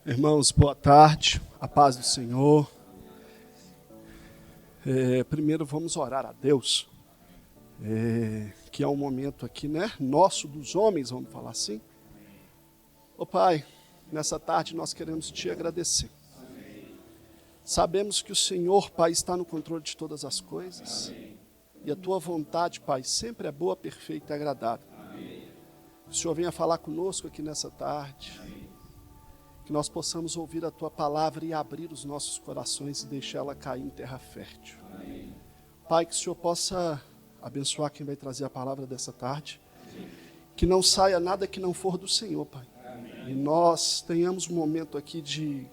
Irmãos, boa tarde, a paz do Senhor. Primeiro vamos orar a Deus, que é um momento aqui, né, nosso, dos homens, vamos falar assim. Ô Pai, nessa tarde nós queremos te agradecer. Sabemos que o Senhor, Pai, está no controle de todas as coisas. E a tua vontade, Pai, sempre é boa, perfeita e agradável. Que o Senhor venha falar conosco aqui nessa tarde. Que nós possamos ouvir a tua palavra e abrir os nossos corações e deixar ela cair em terra fértil. Amém. Pai, que o Senhor possa abençoar quem vai trazer a palavra dessa tarde. Amém. Que não saia nada que não for do Senhor, Pai. Amém. E nós tenhamos um momento aqui de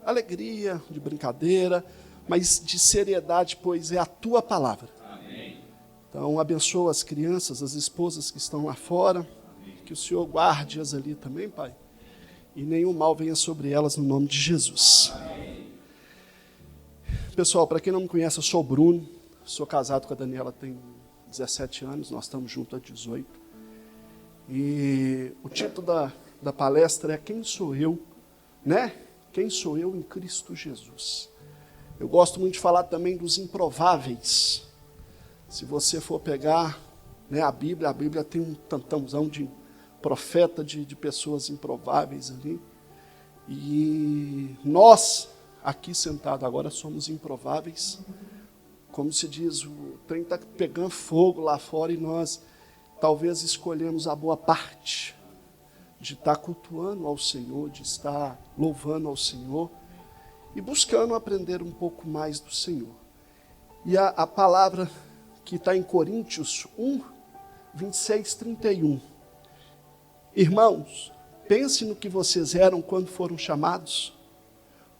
alegria, de brincadeira, mas de seriedade, pois é a tua palavra. Amém. Então, abençoa as crianças, as esposas que estão lá fora. Amém. Que o Senhor guarde-as ali também, Pai. E nenhum mal venha sobre elas no nome de Jesus. Amém. Pessoal, para quem não me conhece, eu sou o Bruno, sou casado com a Daniela, tem 17 anos, nós estamos juntos há 18. E o título da palestra é Quem sou eu, né? Quem sou eu em Cristo Jesus. Eu gosto muito de falar também dos improváveis. Se você for pegar, né, a Bíblia tem um tantãozão de profeta de pessoas improváveis ali. E nós, aqui sentados agora, somos improváveis. Como se diz, o trem está pegando fogo lá fora e nós talvez escolhemos a boa parte de estar cultuando ao Senhor, de estar louvando ao Senhor e buscando aprender um pouco mais do Senhor. E a palavra que está em Coríntios 1, 26, 31. Irmãos, pense no que vocês eram quando foram chamados.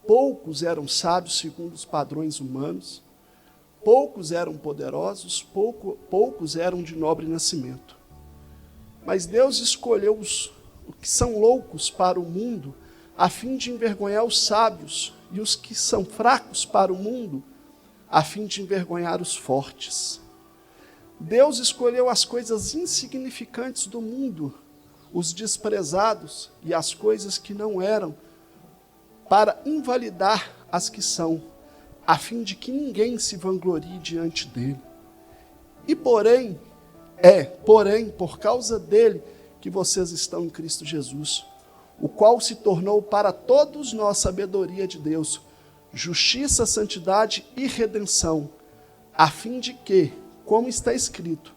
Poucos eram sábios segundo os padrões humanos, poucos eram poderosos, poucos eram de nobre nascimento. Mas Deus escolheu os que são loucos para o mundo, a fim de envergonhar os sábios, e os que são fracos para o mundo, a fim de envergonhar os fortes. Deus escolheu as coisas insignificantes do mundo, os desprezados e as coisas que não eram, para invalidar as que são, a fim de que ninguém se vanglorie diante dele. E porém, por causa dele que vocês estão em Cristo Jesus, o qual se tornou para todos nós sabedoria de Deus, justiça, santidade e redenção, a fim de que, como está escrito,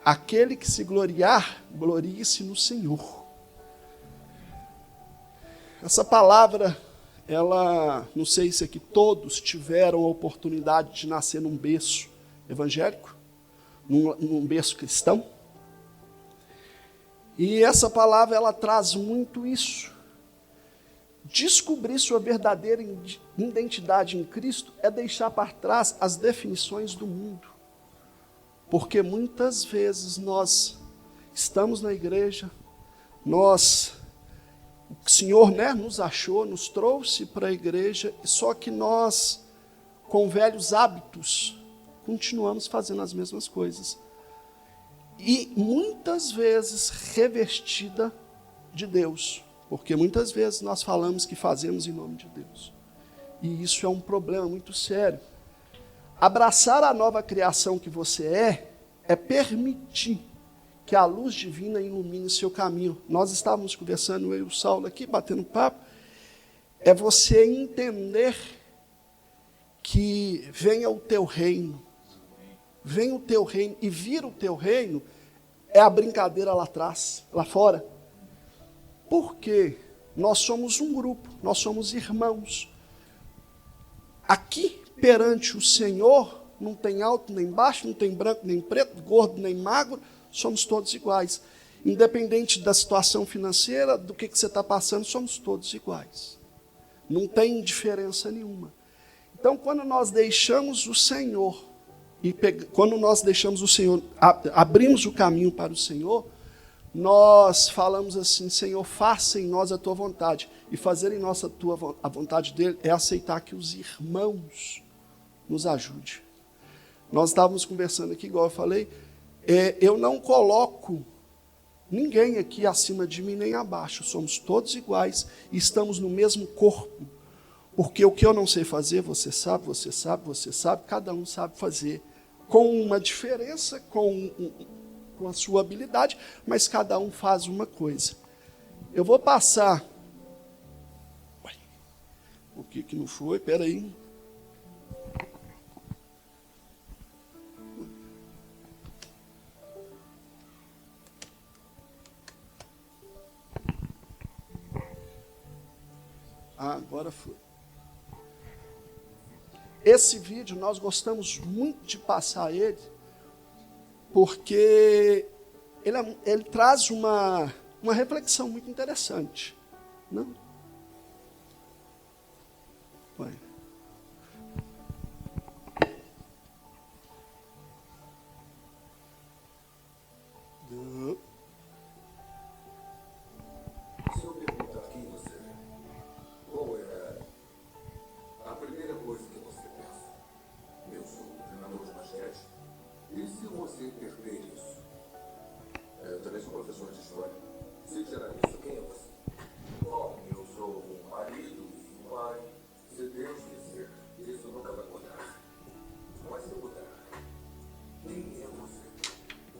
aquele que se gloriar, glorie-se no Senhor. Essa palavra, ela, não sei se aqui todos tiveram a oportunidade de nascer num berço evangélico, num berço cristão. E essa palavra, ela traz muito isso. Descobrir sua verdadeira identidade em Cristo é deixar para trás as definições do mundo. Porque muitas vezes nós estamos na igreja, o Senhor, né, nos achou, nos trouxe para a igreja, só que nós, com velhos hábitos, continuamos fazendo as mesmas coisas. E muitas vezes revestida de Deus, porque muitas vezes nós falamos que fazemos em nome de Deus. E isso é um problema muito sério. Abraçar a nova criação que você é permitir que a luz divina ilumine o seu caminho. Nós estávamos conversando, eu e o Saulo aqui, batendo papo. É você entender que venha o teu reino. Venha o teu reino e vir o teu reino é a brincadeira lá atrás, lá fora. Porque nós somos um grupo, nós somos irmãos. Aqui, perante o Senhor, não tem alto nem baixo, não tem branco nem preto, gordo nem magro, somos todos iguais. Independente da situação financeira, do que você está passando, somos todos iguais. Não tem diferença nenhuma. Então, quando nós deixamos o Senhor, quando nós deixamos o Senhor, abrimos o caminho para o Senhor, nós falamos assim: Senhor, faça em nós a tua vontade. E fazer em nós a vontade dele é aceitar que os irmãos nos ajudem. Nós estávamos conversando aqui, igual eu falei, eu não coloco Ninguém aqui acima de mim nem abaixo. Somos todos iguais e estamos no mesmo corpo. Porque o que eu não sei fazer, você sabe, você sabe, você sabe, cada um sabe fazer. Com uma diferença, com a sua habilidade, mas cada um faz uma coisa. Eu vou passar... O que não foi? Espera aí. Agora foi. Esse vídeo nós gostamos muito de passar ele, porque ele traz uma reflexão muito interessante. Não? Vai. Se eu perguntar quem você é, qual é a primeira coisa que você pensa? Eu sou o treinador de basquete. E se você perder isso? Eu também sou professor de história. Se tirar isso, quem é você? Bom, eu sou um marido e um pai. Se Deus quiser, isso nunca vai mudar. Mas se mudar, quem é você?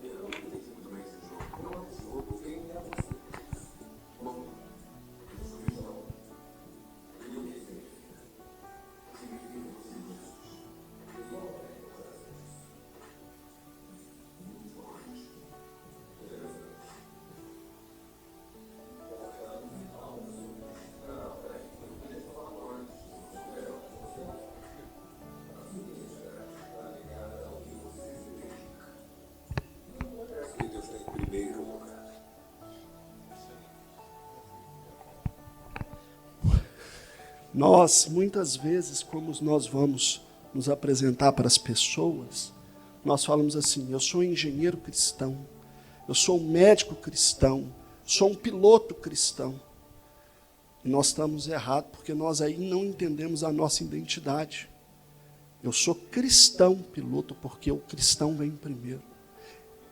Eu não entendi muito bem esse jogo. Não é um jogo, quem é você? Bom, eu sou cristão. E o que significa? Significa que você é Jesus. E qual é o coração disso? Muito forte. Interessante. No final, não, peraí. Eu queria falar antes. A sua está ligada ao que você se dedica. Não parece que Deus está em primeiro lugar. Nós, muitas vezes, como nós vamos nos apresentar para as pessoas, nós falamos assim: eu sou um engenheiro cristão, eu sou um médico cristão, sou um piloto cristão. E nós estamos errados, porque nós aí não entendemos a nossa identidade. Eu sou cristão piloto, porque o cristão vem em primeiro.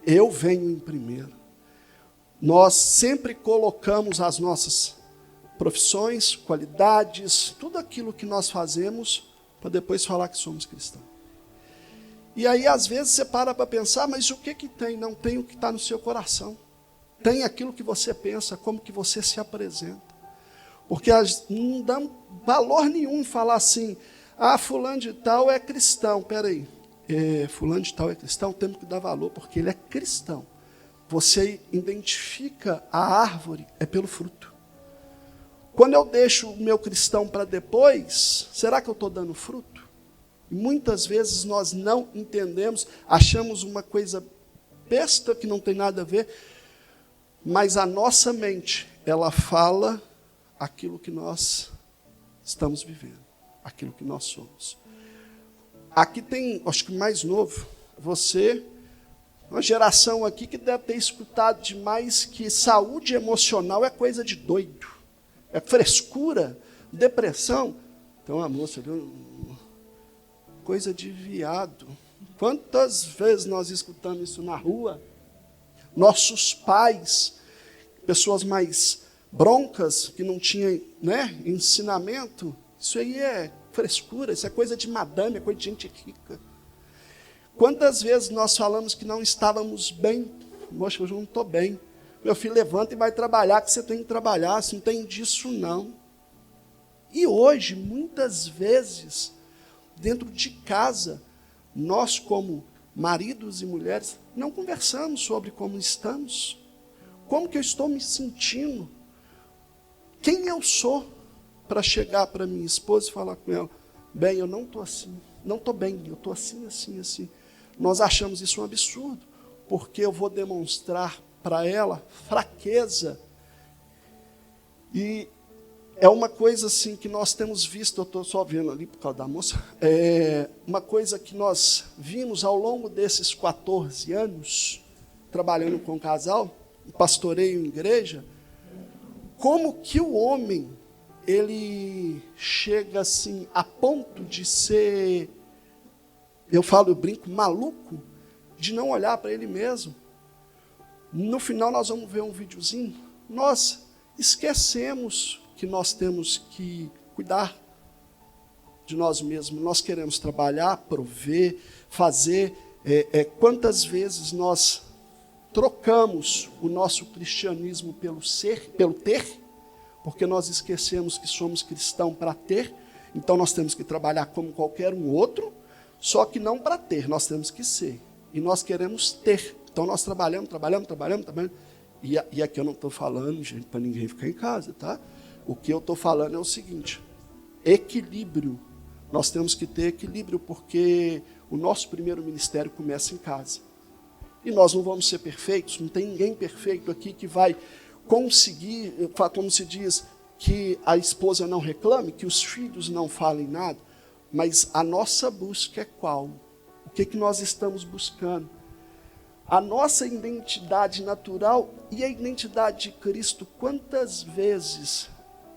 Eu venho em primeiro. Nós sempre colocamos as nossas profissões, qualidades, tudo aquilo que nós fazemos, para depois falar que somos cristãos. E aí, às vezes, você para pensar, mas o que tem? Não tem o que está no seu coração. Tem aquilo que você pensa, como que você se apresenta. Porque não dá valor nenhum em falar assim: fulano de tal é cristão. Peraí, fulano de tal é cristão, temos que dar valor, porque ele é cristão. Você identifica a árvore, é pelo fruto. Quando eu deixo o meu cristão para depois, será que eu estou dando fruto? E muitas vezes nós não entendemos, achamos uma coisa besta que não tem nada a ver, mas a nossa mente, ela fala aquilo que nós estamos vivendo, aquilo que nós somos. Aqui tem, acho que mais novo, você, uma geração aqui que deve ter escutado demais que saúde emocional é coisa de doido. É frescura, depressão. Então a moça ali, coisa de viado. Quantas vezes nós escutamos isso na rua? Nossos pais, pessoas mais broncas, que não tinham, ensinamento. Isso aí é frescura, isso é coisa de madame, é coisa de gente rica. Quantas vezes nós falamos que não estávamos bem? Moxa, hoje eu não estou bem. Meu filho, levanta e vai trabalhar, que você tem que trabalhar, você não tem disso não. E hoje, muitas vezes, dentro de casa, nós como maridos e mulheres, não conversamos sobre como estamos. Como que eu estou me sentindo? Quem eu sou para chegar para minha esposa e falar com ela: bem, eu não estou assim, não estou bem, eu estou assim, assim, assim. Nós achamos isso um absurdo, porque eu vou demonstrar para ela fraqueza. E é uma coisa assim que nós temos visto, eu estou só vendo ali por causa da moça, uma coisa que nós vimos ao longo desses 14 anos, trabalhando com casal, pastoreio em igreja, como que o homem, ele chega assim, a ponto de ser, eu brinco, maluco, de não olhar para ele mesmo. No final nós vamos ver um videozinho. Nós esquecemos que nós temos que cuidar de nós mesmos. Nós queremos trabalhar, prover, fazer. Quantas vezes nós trocamos o nosso cristianismo pelo ter, porque nós esquecemos que somos cristãos para ter, então nós temos que trabalhar como qualquer um outro, só que não para ter, nós temos que ser. E nós queremos ter. Então nós trabalhamos. E aqui eu não estou falando, gente, para ninguém ficar em casa, tá? O que eu estou falando é o seguinte: equilíbrio. Nós temos que ter equilíbrio, porque o nosso primeiro ministério começa em casa. E nós não vamos ser perfeitos, não tem ninguém perfeito aqui que vai conseguir, como se diz, que a esposa não reclame, que os filhos não falem nada, mas a nossa busca é qual? O que nós estamos buscando? A nossa identidade natural e a identidade de Cristo. Quantas vezes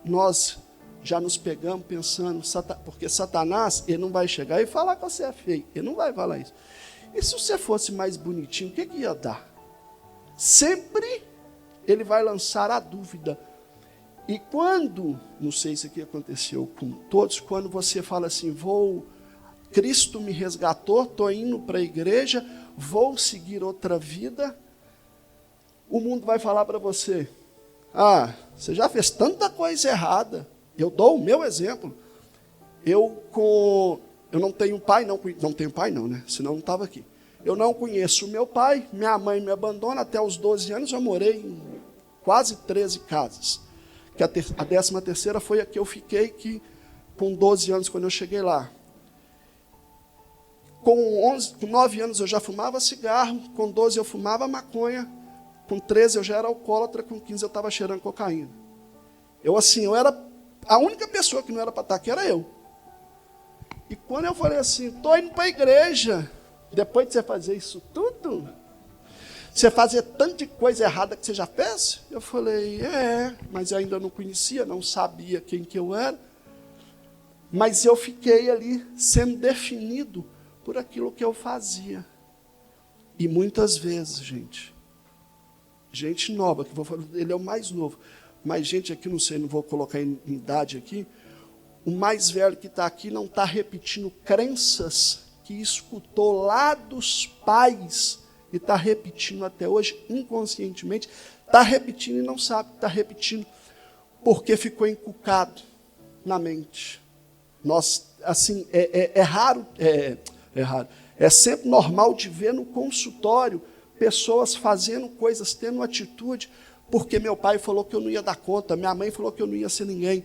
nós já nos pegamos pensando, porque Satanás, ele não vai chegar e falar que você é feio, ele não vai falar isso. E se você fosse mais bonitinho, o que ia dar? Sempre ele vai lançar a dúvida. E quando, não sei se aqui aconteceu com todos, quando você fala assim, Cristo me resgatou, estou indo para a igreja, vou seguir outra vida, o mundo vai falar para você, você já fez tanta coisa errada. Eu dou o meu exemplo. Eu não tenho pai, não tenho pai não, né? Senão eu não estava aqui. Eu não conheço o meu pai, minha mãe me abandona, até os 12 anos eu morei em quase 13 casas. Que a 13ª foi a que eu fiquei, com 12 anos, quando eu cheguei lá. Com 9 anos eu já fumava cigarro, com 12 eu fumava maconha, com 13 eu já era alcoólatra, com 15 eu estava cheirando cocaína. Eu era a única pessoa que não era para estar aqui, era eu. E quando eu falei assim, estou indo para a igreja, depois de você fazer isso tudo, você fazer tanto de coisa errada que você já fez? Eu falei, mas eu ainda não conhecia, não sabia quem que eu era. Mas eu fiquei ali sendo definido por aquilo que eu fazia. E muitas vezes, gente nova, que vou falar, ele é o mais novo, mas gente aqui, não sei, não vou colocar em idade aqui, o mais velho que está aqui não está repetindo crenças que escutou lá dos pais e está repetindo até hoje, inconscientemente, está repetindo e não sabe, está repetindo porque ficou encucado na mente. Nós, assim, é raro, é sempre normal de ver no consultório pessoas fazendo coisas, tendo atitude, porque meu pai falou que eu não ia dar conta, minha mãe falou que eu não ia ser ninguém.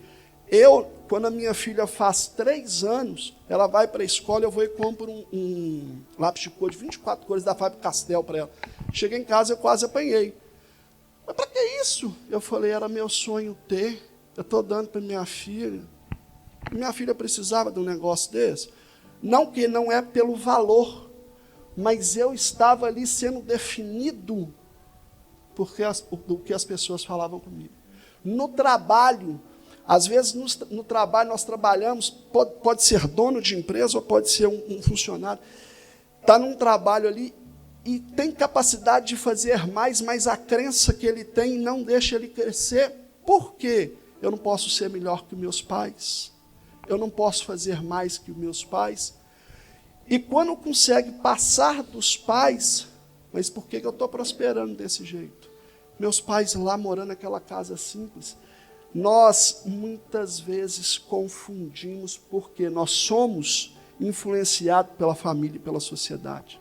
Quando a minha filha faz 3 anos, ela vai para a escola, eu vou e compro um lápis de cor de 24 cores da Faber-Castell para ela. Cheguei em casa, eu quase apanhei. Mas para que isso? Eu falei, era meu sonho ter, eu estou dando para minha filha. Minha filha precisava de um negócio desse. Não que não é pelo valor, mas eu estava ali sendo definido do que as pessoas falavam comigo. No trabalho, às vezes no trabalho nós trabalhamos, pode ser dono de empresa ou pode ser um funcionário, está num trabalho ali e tem capacidade de fazer mais, mas a crença que ele tem não deixa ele crescer. Por quê? Eu não posso ser melhor que meus pais, eu não posso fazer mais que os meus pais. E quando consegue passar dos pais, mas por que eu estou prosperando desse jeito? Meus pais lá morando naquela casa simples. Nós muitas vezes confundimos porque nós somos influenciados pela família e pela sociedade.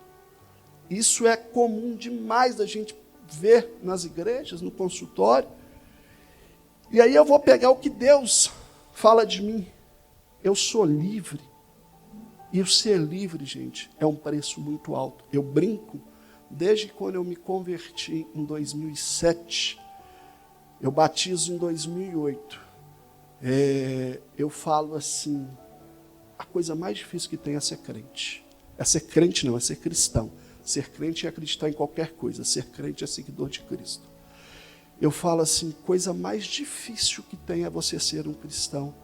Isso é comum demais da gente ver nas igrejas, no consultório. E aí eu vou pegar o que Deus fala de mim. Eu sou livre. E o ser livre, gente, é um preço muito alto. Eu brinco, desde quando eu me converti em 2007, eu batizo em 2008. Eu falo assim, a coisa mais difícil que tem é ser crente. É ser crente não, é ser cristão. Ser crente é acreditar em qualquer coisa. Ser crente é seguidor de Cristo. Eu falo assim, coisa mais difícil que tem é você ser um cristão.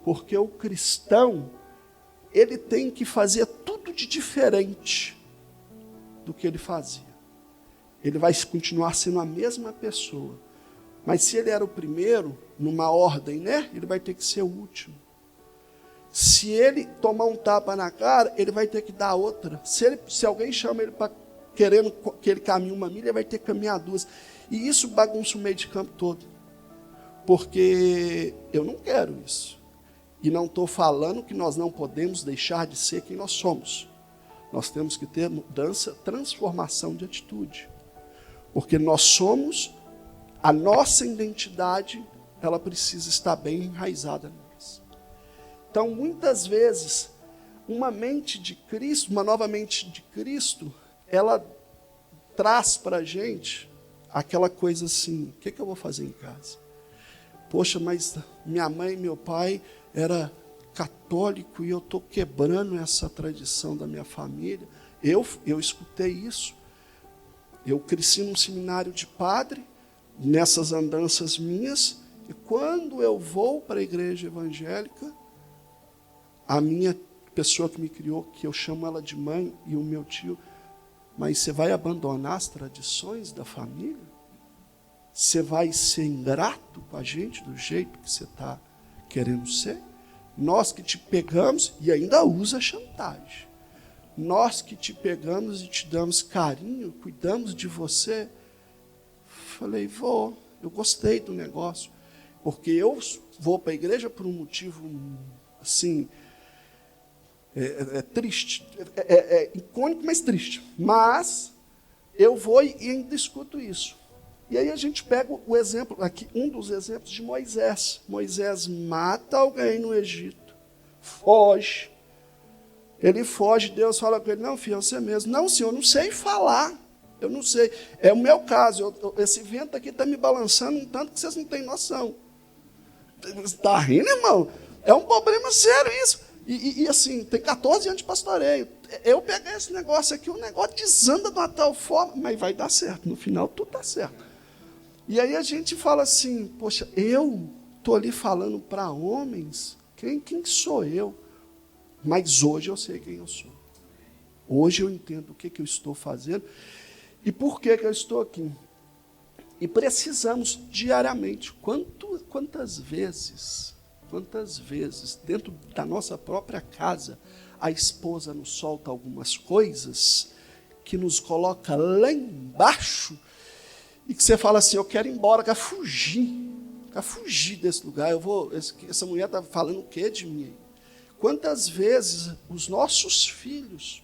Porque o cristão, ele tem que fazer tudo de diferente do que ele fazia. ele vai continuar sendo a mesma pessoa. Mas se ele era o primeiro, numa ordem, né? Ele vai ter que ser o último. Se ele tomar um tapa na cara, ele vai ter que dar outra. Se alguém chama ele para querendo que ele caminhe uma milha, ele vai ter que caminhar duas. E isso bagunça o meio de campo todo. Porque eu não quero isso. E não estou falando que nós não podemos deixar de ser quem nós somos. Nós temos que ter mudança, transformação de atitude. Porque nós somos, a nossa identidade, ela precisa estar bem enraizada em nós. Então, muitas vezes, uma mente de Cristo, uma nova mente de Cristo, ela traz para a gente aquela coisa assim, o que eu vou fazer em casa? Poxa, mas minha mãe e meu pai era católico e eu estou quebrando essa tradição da minha família. Eu escutei isso. Eu cresci num seminário de padre, nessas andanças minhas, e quando eu vou para a igreja evangélica, a minha pessoa que me criou, que eu chamo ela de mãe, e o meu tio, mas você vai abandonar as tradições da família? Você vai ser ingrato com a gente do jeito que você está querendo ser? Nós que te pegamos, e ainda usa chantagem, nós que te pegamos e te damos carinho, cuidamos de você. Falei, eu gostei do negócio, porque eu vou para a igreja por um motivo assim, triste, icônico, mas triste. Mas eu vou e ainda escuto isso. E aí a gente pega o exemplo, aqui, um dos exemplos de Moisés. Moisés mata alguém no Egito, foge. Ele foge, Deus fala com ele, não, filho, é você mesmo. Não, senhor, eu não sei falar, eu não sei. É o meu caso, esse vento aqui está me balançando um tanto que vocês não têm noção. Está rindo, irmão? É um problema sério isso. E assim, tem 14 anos de pastoreio. Eu pegar esse negócio aqui, o negócio desanda de uma tal forma, mas vai dar certo, no final tudo dá certo. E aí a gente fala assim, poxa, eu estou ali falando para homens, quem sou eu? Mas hoje eu sei quem eu sou. Hoje eu entendo o que eu estou fazendo e por que eu estou aqui. E precisamos diariamente, quantas vezes, dentro da nossa própria casa, a esposa nos solta algumas coisas que nos coloca lá embaixo e que você fala assim, eu quero ir embora, quero fugir desse lugar. Essa mulher está falando o que de mim? Quantas vezes os nossos filhos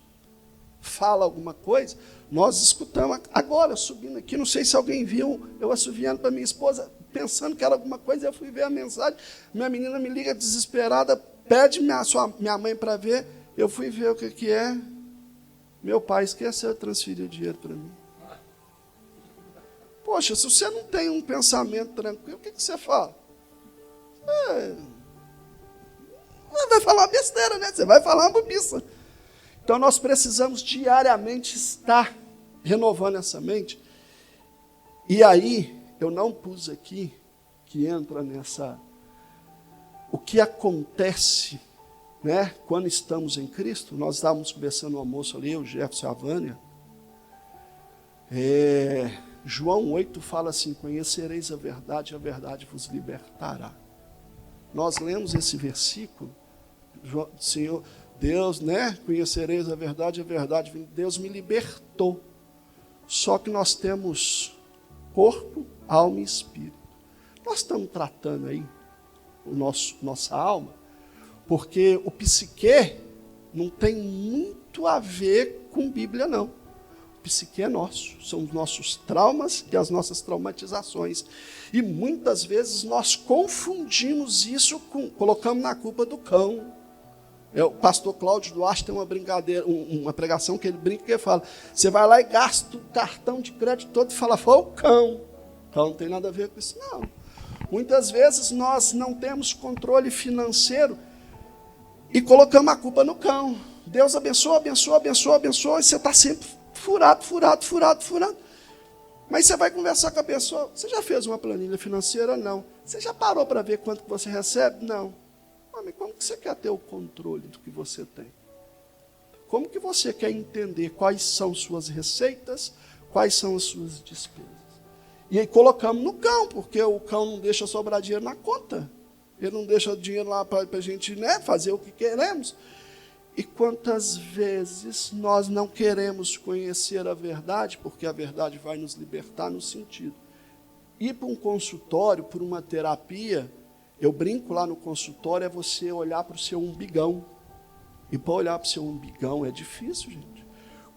falam alguma coisa, nós escutamos agora, subindo aqui, não sei se alguém viu, eu assoviando para minha esposa, pensando que era alguma coisa, eu fui ver a mensagem, minha menina me liga desesperada, pede minha mãe para ver, eu fui ver o que é, meu pai esqueceu de transferir o dinheiro para mim. Poxa, se você não tem um pensamento tranquilo, o que você fala? Vai falar uma besteira, né? Você vai falar uma bobiça. Então nós precisamos diariamente estar renovando essa mente. E aí, eu não pus aqui, que entra nessa... O que acontece, né, quando estamos em Cristo? Nós estávamos conversando no almoço ali, o Jefferson e a Vânia. João 8 fala assim, conhecereis a verdade vos libertará. Nós lemos esse versículo, Senhor, Deus, né? Conhecereis a verdade, Deus me libertou. Só que nós temos corpo, alma e espírito. Nós estamos tratando aí nossa alma, porque o psique não tem muito a ver com Bíblia, não. O psique é nosso, são os nossos traumas e as nossas traumatizações. E muitas vezes nós confundimos isso colocamos na culpa do cão. O pastor Cláudio Duarte tem uma brincadeira, uma pregação que ele brinca, que ele fala, você vai lá e gasta o cartão de crédito todo e fala, foi o cão. Então não tem nada a ver com isso, não. Muitas vezes nós não temos controle financeiro e colocamos a culpa no cão. Deus abençoa, e você está sempre furado. Mas você vai conversar com a pessoa, você já fez uma planilha financeira? Não. Você já parou para ver quanto que você recebe? Não. Mas como que você quer ter o controle do que você tem? Como que você quer entender quais são suas receitas, Quais são as suas despesas? E aí colocamos no cão, porque o cão não deixa sobrar dinheiro na conta. Ele não deixa dinheiro lá para a gente, né, fazer o que queremos. E quantas vezes nós não queremos conhecer a verdade, porque a verdade vai nos libertar no sentido. Ir para um consultório, por uma terapia, eu brinco lá no consultório, é você olhar para o seu umbigão. E para olhar para o seu umbigão é difícil, gente.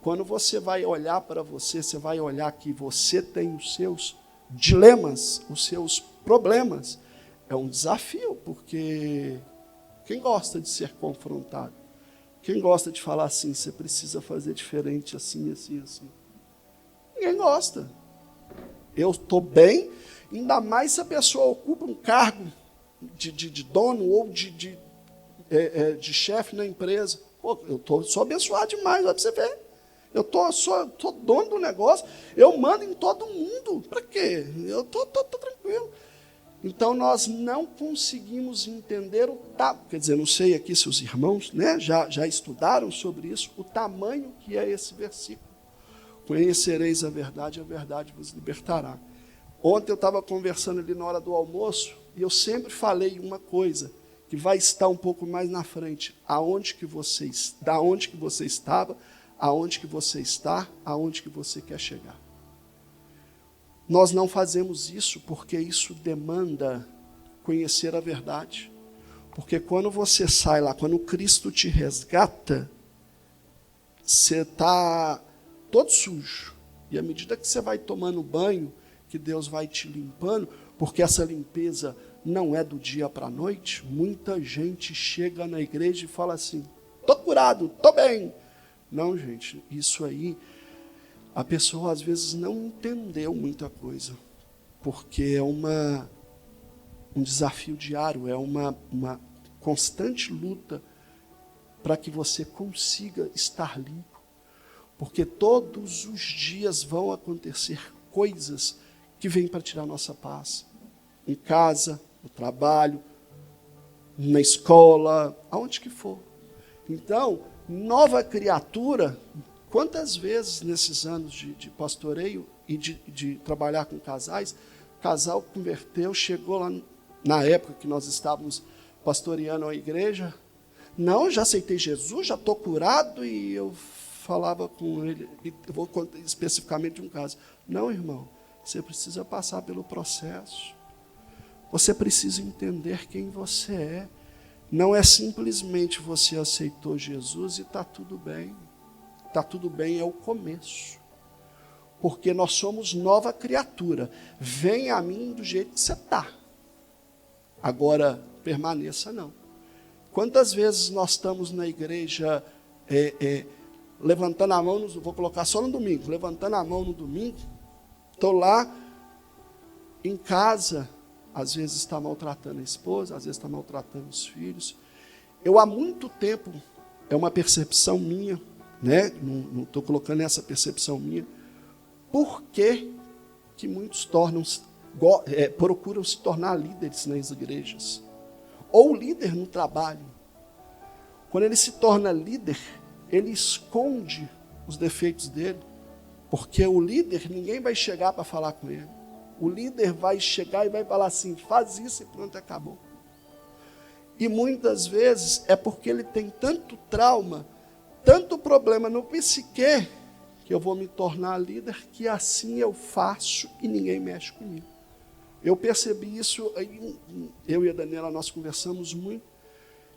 Quando você vai olhar para você, você vai olhar que você tem os seus dilemas, os seus problemas. É um desafio, porque quem gosta de ser confrontado? Quem gosta de falar assim, você precisa fazer diferente, assim, assim, assim? Ninguém gosta. Eu estou bem, ainda mais se a pessoa ocupa um cargo de dono ou de chefe na empresa. Pô, eu sou abençoado demais, olha para você ver. Eu sou dono do negócio, eu mando em todo mundo. Para quê? Eu estou tranquilo. Então, nós não conseguimos entender quer dizer, não sei aqui se os irmãos, né, já estudaram sobre isso, o tamanho que é esse versículo. Conhecereis a verdade vos libertará. Ontem eu estava conversando ali na hora do almoço, e eu sempre falei uma coisa, que vai estar um pouco mais na frente. Da onde que você estava, aonde que você está, aonde que você quer chegar. Nós não fazemos isso porque isso demanda conhecer a verdade. Porque quando você sai lá, quando Cristo te resgata, você está todo sujo. E à medida que você vai tomando banho, que Deus vai te limpando, porque essa limpeza não é do dia para a noite, muita gente chega na igreja e fala assim, estou curado, estou bem. Não, gente, isso aí, a pessoa às vezes não entendeu muita coisa, porque é um desafio diário, é uma constante luta para que você consiga estar limpo, porque todos os dias vão acontecer coisas que vêm para tirar nossa paz, em casa, no trabalho, na escola, aonde que for. Então, nova criatura, quantas vezes nesses anos de pastoreio e de trabalhar com casais, o casal converteu, chegou lá, na época que nós estávamos pastoreando a igreja, não, já aceitei Jesus, já estou curado, e eu falava com ele, eu vou contar especificamente de um caso, não, irmão, você precisa passar pelo processo, você precisa entender quem você é, não é simplesmente você aceitou Jesus e está tudo bem. Está tudo bem, é o começo. Porque nós somos nova criatura. Venha a mim do jeito que você está. Agora, permaneça não. Quantas vezes nós estamos na igreja levantando a mão, vou colocar só no domingo, levantando a mão no domingo, estou lá em casa, às vezes está maltratando a esposa, às vezes está maltratando os filhos. Eu há muito tempo, é uma percepção minha, né? Não estou colocando essa percepção minha, por que muitos procuram se tornar líderes nas igrejas? Ou líder no trabalho. Quando ele se torna líder, ele esconde os defeitos dele, porque o líder, ninguém vai chegar para falar com ele. O líder vai chegar e vai falar assim, faz isso e pronto, acabou. E muitas vezes é porque ele tem tanto trauma, tanto problema no psique, que eu vou me tornar líder, que assim eu faço e ninguém mexe comigo. Eu percebi isso, eu e a Daniela, nós conversamos muito.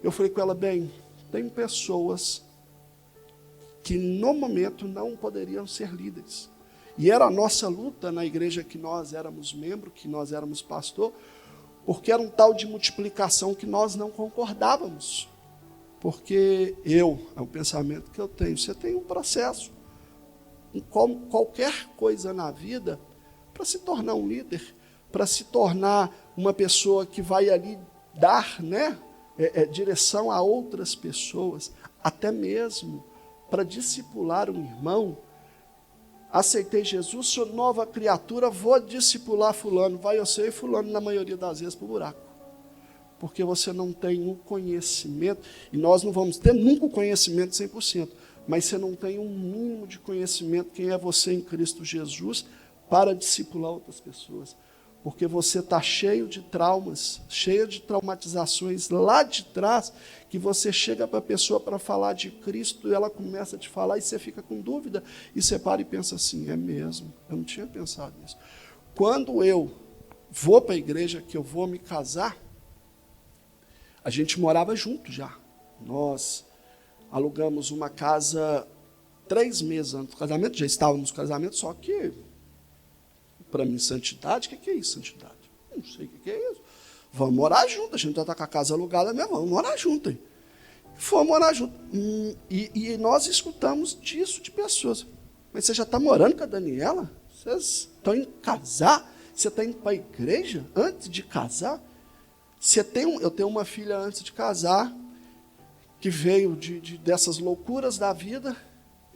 Eu falei com ela, bem, tem pessoas que no momento não poderiam ser líderes. E era a nossa luta na igreja que nós éramos membro, que nós éramos pastor, porque era um tal de multiplicação que nós não concordávamos. Porque é o pensamento que eu tenho, você tem um processo, como qualquer coisa na vida, para se tornar um líder, para se tornar uma pessoa que vai ali dar, né, direção a outras pessoas, até mesmo para discipular um irmão. Aceitei Jesus, sou nova criatura, vou discipular fulano, vai eu sei fulano na maioria das vezes para o buraco. Porque você não tem um conhecimento, e nós não vamos ter nunca o conhecimento 100%, mas você não tem um mínimo de conhecimento quem é você em Cristo Jesus para discipular outras pessoas. Porque você está cheio de traumas, cheio de traumatizações lá de trás, que você chega para a pessoa para falar de Cristo e ela começa a te falar e você fica com dúvida e você para e pensa assim, é mesmo, eu não tinha pensado nisso. Quando eu vou para a igreja, que eu vou me casar, a gente morava junto já. Nós alugamos uma casa 3 meses antes do casamento, já estávamos no casamento, só que, para mim, santidade, o que é isso, santidade? Não sei o que é isso. Vamos morar junto, a gente já está com a casa alugada mesmo, vamos morar junto. Hein? Fomos morar junto. E nós escutamos disso de pessoas. Mas você já está morando com a Daniela? Vocês estão indo casar? Você está indo para a igreja antes de casar? Eu tenho uma filha antes de casar, que veio dessas loucuras da vida,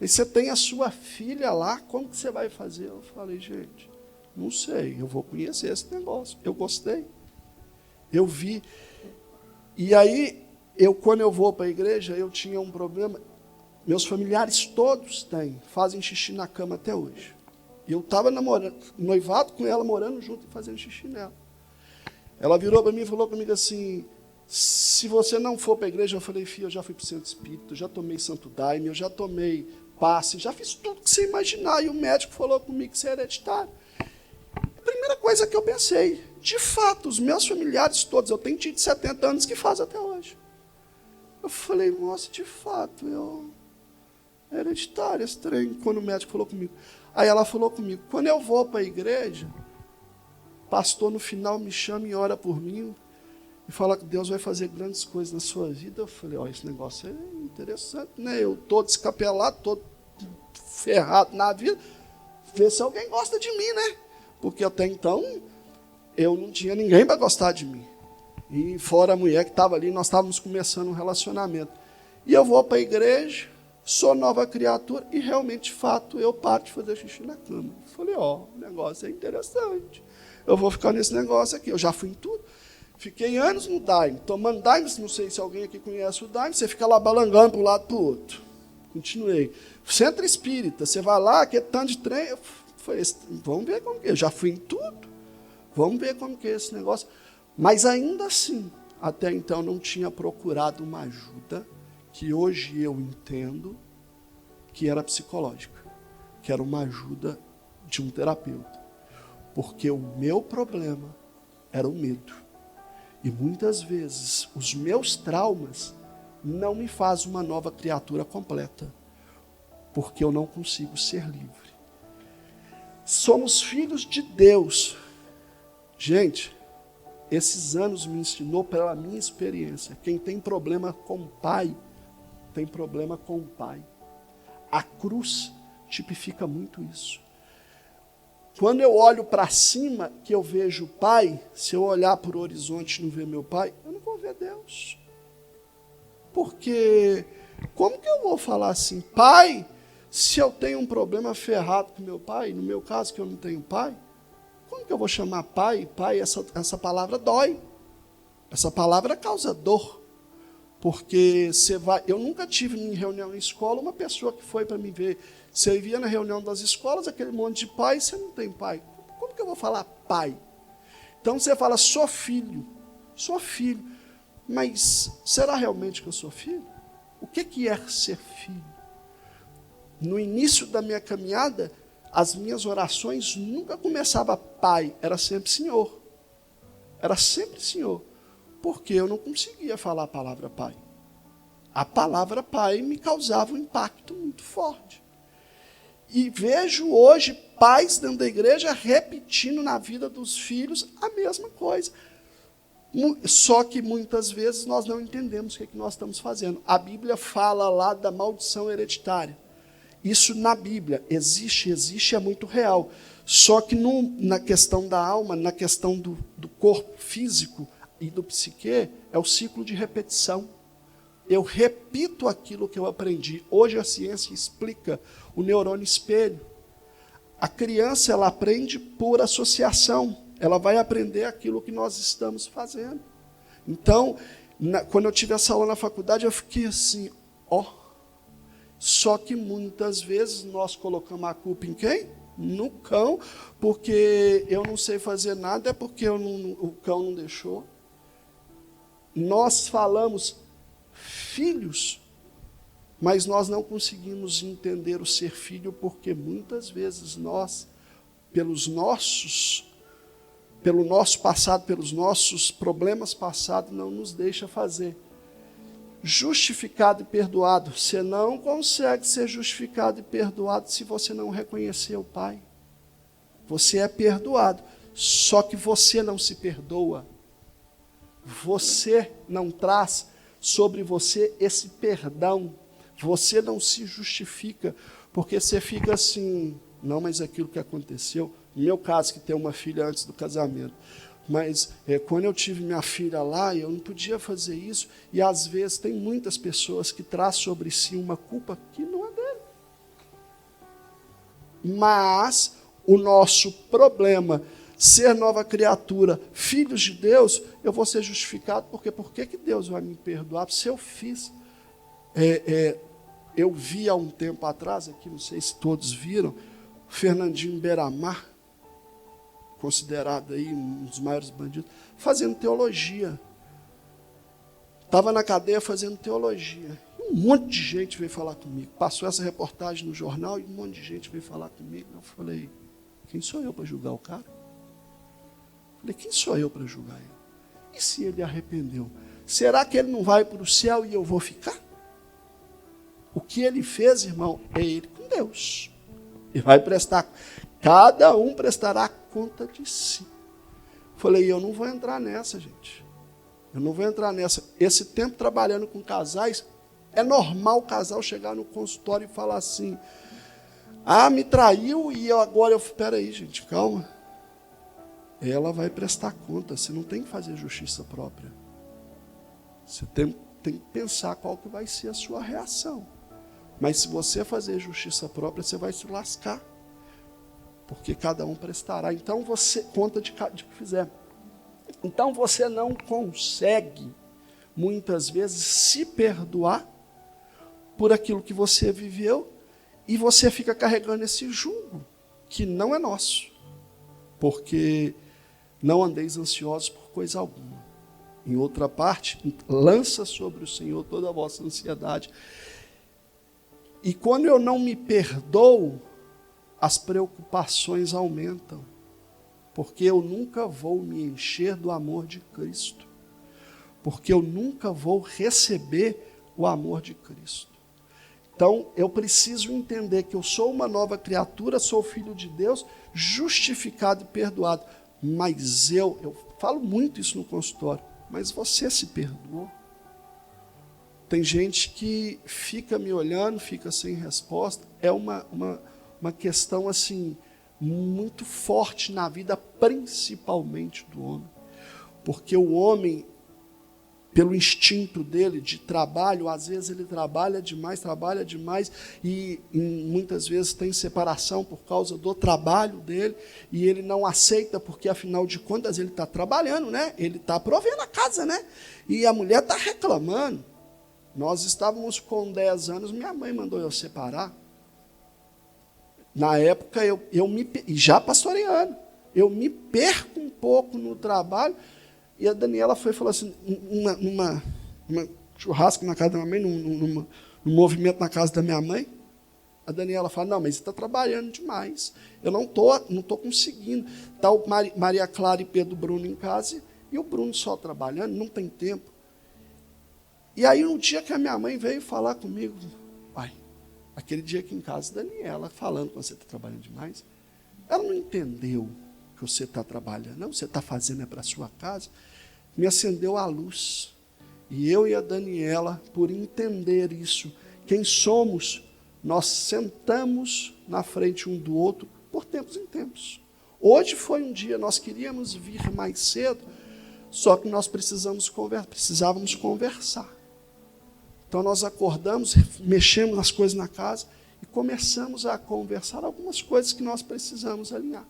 e você tem a sua filha lá, como que você vai fazer? Eu falei, gente, não sei, eu vou conhecer esse negócio. Eu gostei, eu vi. E aí, quando eu vou para a igreja, eu tinha um problema. Meus familiares todos fazem xixi na cama até hoje. E eu estava noivado com ela, morando junto e fazendo xixi nela. Ela virou para mim e falou comigo assim, se você não for para a igreja, eu falei, filha, eu já fui para o centro espírita, eu já tomei santo daime, eu já tomei passe, já fiz tudo que você imaginar. E o médico falou comigo que você é hereditário. A primeira coisa que eu pensei, de fato, os meus familiares todos, eu tenho tio de 70 anos que faz até hoje. Eu falei, nossa, de fato, eu é hereditário esse trem, quando o médico falou comigo. Aí ela falou comigo, quando eu vou para a igreja, pastor no final me chama e ora por mim, e fala que Deus vai fazer grandes coisas na sua vida. Eu falei, esse negócio é interessante, né? Eu todo escapelado, todo ferrado na vida, ver se alguém gosta de mim, né? Porque até então, eu não tinha ninguém para gostar de mim. E fora a mulher que estava ali, nós estávamos começando um relacionamento. E eu vou para a igreja, sou nova criatura, e realmente, de fato, eu paro de fazer xixi na cama. Eu falei, o negócio é interessante. Eu vou ficar nesse negócio aqui. Eu já fui em tudo. Fiquei anos no daime, tomando daime, não sei se alguém aqui conhece o daime, você fica lá balangando para um lado e para o outro. Continuei. Centro espírita, você vai lá, que é tanto de trem. Eu falei, vamos ver como que é. Eu já fui em tudo. Vamos ver como que é esse negócio. Mas ainda assim, até então não tinha procurado uma ajuda que hoje eu entendo que era psicológica, que era uma ajuda de um terapeuta. Porque o meu problema era o medo. E muitas vezes os meus traumas não me fazem uma nova criatura completa, porque eu não consigo ser livre. Somos filhos de Deus. Gente, esses anos me ensinou pela minha experiência. Quem tem problema com o pai, tem problema com o pai. A cruz tipifica muito isso. Quando eu olho para cima, que eu vejo o Pai, se eu olhar para o horizonte e não ver meu Pai, eu não vou ver Deus. Porque, como que eu vou falar assim, Pai, se eu tenho um problema ferrado com meu Pai, no meu caso que eu não tenho Pai, como que eu vou chamar Pai? Pai, essa palavra dói. Essa palavra causa dor. Porque eu nunca tive em reunião em escola uma pessoa que foi para me ver. Você via na reunião das escolas aquele monte de pai, você não tem pai. Como que eu vou falar pai? Então você fala, sou filho. Mas será realmente que eu sou filho? O que é ser filho? No início da minha caminhada, as minhas orações nunca começavam pai, era sempre Senhor. Era sempre Senhor. Porque eu não conseguia falar a palavra pai. A palavra pai me causava um impacto muito forte. E vejo hoje pais dentro da igreja repetindo na vida dos filhos a mesma coisa. Só que muitas vezes nós não entendemos o que nós estamos fazendo. A Bíblia fala lá da maldição hereditária. Isso na Bíblia existe, é muito real. Só que na questão da alma, na questão do corpo físico e do psique, é o ciclo de repetição. Eu repito aquilo que eu aprendi. Hoje a ciência explica o neurônio espelho. A criança, ela aprende por associação. Ela vai aprender aquilo que nós estamos fazendo. Então, quando eu tive essa aula na faculdade, eu fiquei assim, Só que muitas vezes nós colocamos a culpa em quem? No cão, porque eu não sei fazer nada, é porque o cão não deixou. Nós falamos filhos, mas nós não conseguimos entender o ser filho, porque muitas vezes nós, pelo nosso passado, pelos nossos problemas passados, não nos deixa fazer. Justificado e perdoado. Você não consegue ser justificado e perdoado se você não reconhecer o Pai. Você é perdoado, só que você não se perdoa. Você não traz sobre você esse perdão. Você não se justifica, porque você fica assim, não, mas aquilo que aconteceu, no meu caso, que tem uma filha antes do casamento, mas quando eu tive minha filha lá, eu não podia fazer isso, e às vezes tem muitas pessoas que trazem sobre si uma culpa que não é dele. Mas o nosso problema, ser nova criatura, filhos de Deus, eu vou ser justificado, porque por que Deus vai me perdoar? Se eu fiz, eu vi há um tempo atrás, aqui não sei se todos viram, Fernandinho Beiramar, considerado aí um dos maiores bandidos, fazendo teologia. Estava na cadeia fazendo teologia. Um monte de gente veio falar comigo. Passou essa reportagem no jornal e um monte de gente veio falar comigo. Eu falei, quem sou eu para julgar o cara? Falei, quem sou eu para julgar ele? E se ele arrependeu? Será que ele não vai para o céu e eu vou ficar? O que ele fez, irmão, é ele com Deus. Ele vai prestar, cada um prestará conta de si. Falei, eu não vou entrar nessa, gente. Eu não vou entrar nessa. Esse tempo trabalhando com casais, é normal o casal chegar no consultório e falar assim, me traiu e espera aí, gente, calma. Ela vai prestar conta, você não tem que fazer justiça própria. Você tem que pensar qual que vai ser a sua reação. Mas se você fazer justiça própria, você vai se lascar. Porque cada um prestará. Então você conta de que fizer. Então você não consegue, muitas vezes, se perdoar por aquilo que você viveu e você fica carregando esse jugo, que não é nosso. Porque não andeis ansiosos por coisa alguma. Em outra parte, lança sobre o Senhor toda a vossa ansiedade. E quando eu não me perdoo, as preocupações aumentam, porque eu nunca vou me encher do amor de Cristo, porque eu nunca vou receber o amor de Cristo. Então, eu preciso entender que eu sou uma nova criatura, sou filho de Deus, justificado e perdoado. Mas eu falo muito isso no consultório, mas você se perdoou? Tem gente que fica me olhando, fica sem resposta. É uma questão assim muito forte na vida, principalmente do homem. Porque o homem, pelo instinto dele de trabalho, às vezes ele trabalha demais e muitas vezes tem separação por causa do trabalho dele e ele não aceita porque, afinal de contas, ele está trabalhando, né? Ele está provendo a casa, né? E a mulher está reclamando. Nós estávamos com 10 anos, minha mãe mandou eu separar. Na época, já pastoreando, eu me perco um pouco no trabalho, e a Daniela foi e falou assim, numa churrasco na casa da minha mãe, num movimento na casa da minha mãe, a Daniela fala, não, mas você está trabalhando demais, eu não tô conseguindo. Está o Maria Clara e Pedro Bruno em casa, e o Bruno só trabalhando, não tem tempo. E aí, um dia que a minha mãe veio falar comigo, pai, aquele dia aqui em casa, Daniela falando que você está trabalhando demais, ela não entendeu que você está trabalhando, não, você está fazendo para a sua casa, me acendeu a luz. E eu e a Daniela, por entender isso, quem somos, nós sentamos na frente um do outro por tempos em tempos. Hoje foi um dia, nós queríamos vir mais cedo, só que nós precisávamos conversar. Então nós acordamos, mexemos nas coisas na casa e começamos a conversar algumas coisas que nós precisamos alinhar.